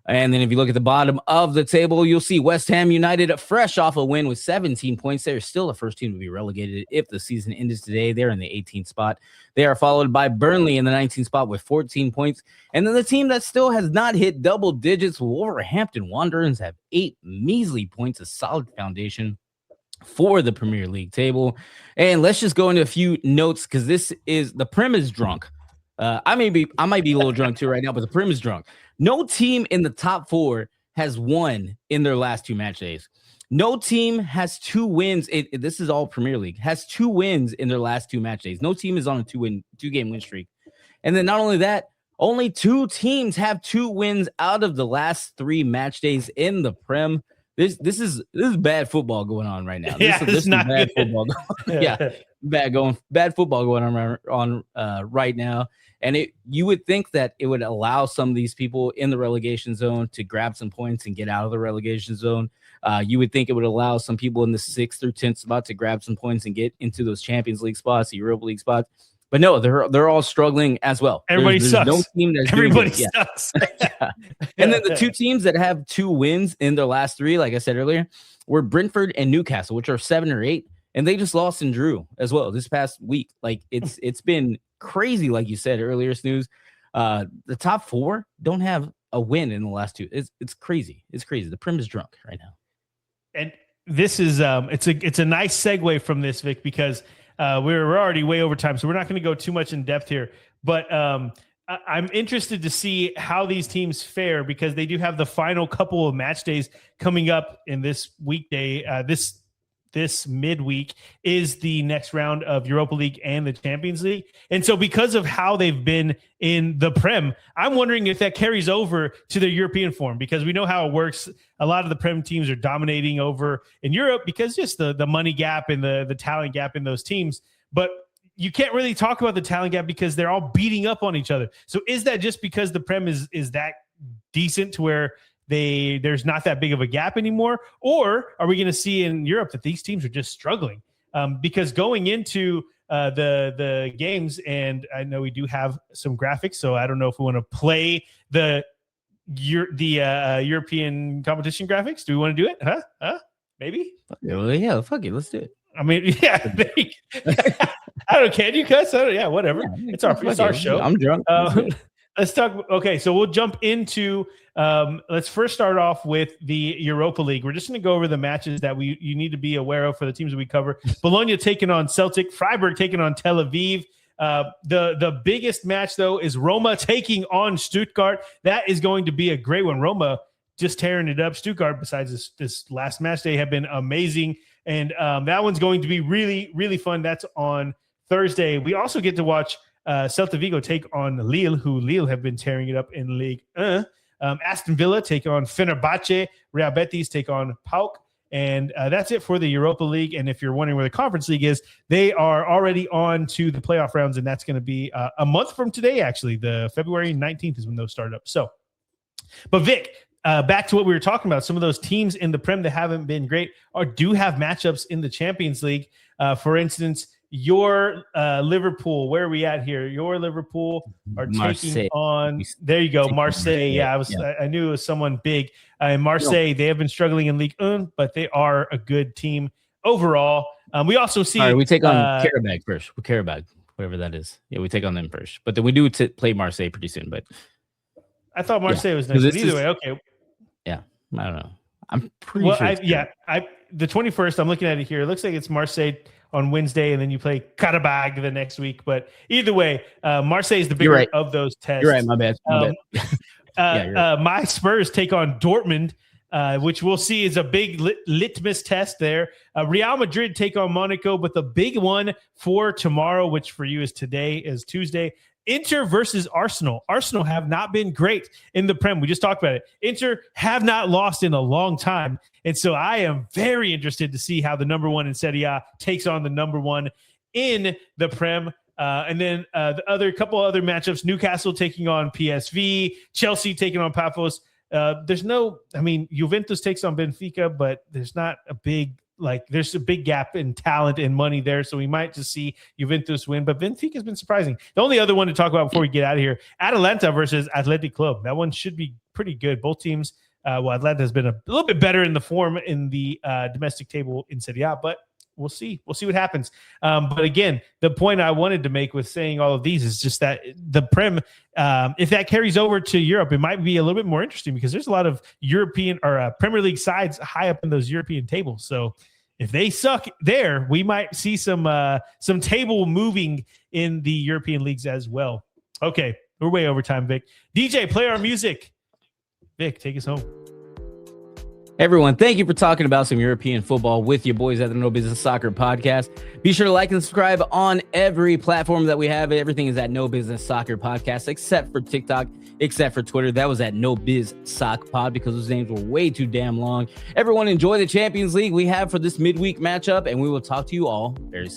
And then if you look at the bottom of the table, you'll see West Ham United fresh off a win with 17 points. They're still the first team to be relegated if the season ended today. They're in the 18th spot. They are followed by Burnley in the 19th spot with 14 points. And then the team that still has not hit double digits, Wolverhampton Wanderers, have 8 measly points, a solid foundation for the Premier League table. And let's just go into a few notes because the Prem is drunk. I might be a little drunk too right now, but the Prem is drunk. No team in the top 4 has won in their last 2 match days. No team has 2 wins. This is all Premier League, has 2 wins in their last 2 match days. No team is on a 2-game win streak. And then not only that, only 2 teams have 2 wins out of the last 3 match days in the Prem. This is bad football going on right now. This is not bad football. Bad football going on right now. And you would think that it would allow some of these people in the relegation zone to grab some points and get out of the relegation zone. You would think it would allow some people in the 6th through 10th spot to grab some points and get into those Champions League spots, the Europa League spots. But no, they're all struggling as well. Everybody sucks. No team that's Everybody sucks. And then the 2 teams that have 2 wins in their last 3, like I said earlier, were Brentford and Newcastle, which are 7 or 8. And they just lost and drew as well this past week. Like it's been crazy, like you said earlier, Snooze. The top 4 don't have a win in the last 2. It's crazy. It's crazy. The Prem is drunk right now. And this is it's a nice segue from this, Vic, because we're already way over time, so we're not going to go too much in depth here. But I'm interested to see how these teams fare because they do have the final couple of match days coming up in this weekday. This midweek is the next round of Europa League and the Champions League. And so because of how they've been in the Prem, I'm wondering if that carries over to the European form because we know how it works. A lot of the Prem teams are dominating over in Europe because just the money gap and the talent gap in those teams. But you can't really talk about the talent gap because they're all beating up on each other. So is that just because the Prem is that decent to where there's not that big of a gap anymore? Or are we going to see in Europe that these teams are just struggling? Because going into the games, and I know we do have some graphics, so I don't know if we want to play the European competition graphics. Do we want to do it? Huh? Maybe? Yeah, fuck it. Let's do it. I mean, yeah. I don't know. Can you cuss? Yeah, whatever. Yeah, it's our show. I'm drunk. Let's talk. Okay, so we'll jump into. Let's first start off with the Europa League. We're just going to go over the matches that you need to be aware of for the teams that we cover. Bologna taking on Celtic, Freiburg taking on Tel Aviv. The biggest match though is Roma taking on Stuttgart. That is going to be a great one. Roma just tearing it up. Stuttgart, besides this last match day, have been amazing, and that one's going to be really, really fun. That's on Thursday. We also get to watch Celta Vigo take on Lille, who Lille have been tearing it up in League 1. Aston Villa take on Fenerbahce. Real Betis take on PAOK. And that's it for the Europa League. And if you're wondering where the Conference League is, they are already on to the playoff rounds, and that's going to be a month from today, actually. The February 19th is when those start up. So, but Vic, back to what we were talking about, some of those teams in the Prem that haven't been great do have matchups in the Champions League. For instance, your Liverpool, where are we at here? Your Liverpool are taking on, there you go, Marseille. Yeah, I knew it was someone big. And Marseille, they have been struggling in Ligue 1, but they are a good team overall. We also see. All right, we take on Karabag first. Karabag, whatever that is. Yeah, we take on them first. But then we do play Marseille pretty soon. But I thought Marseille was next. Either way, okay. Yeah, I don't know. I'm pretty sure. The 21st, I'm looking at it here. It looks like it's Marseille on Wednesday, and then you play Karabag the next week. But either way, Marseille is the bigger of those tests. You're right. My bad. Right. My Spurs take on Dortmund, which we'll see is a big litmus test there. Real Madrid take on Monaco, but the big one for tomorrow, which for you is today, is Tuesday. Inter versus Arsenal. Arsenal have not been great in the Prem. We just talked about it. Inter have not lost in a long time. And so I am very interested to see how the number 1 in Serie A takes on the number 1 in the Prem. And then the couple other matchups, Newcastle taking on PSV, Chelsea taking on Paphos. Juventus takes on Benfica, but there's not a big, there's a big gap in talent and money there. So we might just see Juventus win, but Benfica has been surprising. The only other one to talk about before we get out of here, Atalanta versus Athletic Club. That one should be pretty good. Both teams, Atlanta has been a little bit better in the form in the domestic table in Serie A, but we'll see. We'll see what happens. But again, the point I wanted to make with saying all of these is just that the Prem, if that carries over to Europe, it might be a little bit more interesting because there's a lot of European or Premier League sides high up in those European tables. So if they suck there, we might see some table moving in the European leagues as well. Okay, we're way over time, Vic. DJ, play our music. Vic, take us home. Everyone, thank you for talking about some European football with your boys at the No Business Soccer Podcast. Be sure to like and subscribe on every platform that we have. Everything is at No Business Soccer Podcast, except for TikTok, except for Twitter. That was at No Biz Soc Pod because those names were way too damn long. Everyone, enjoy the Champions League we have for this midweek matchup, and we will talk to you all very soon.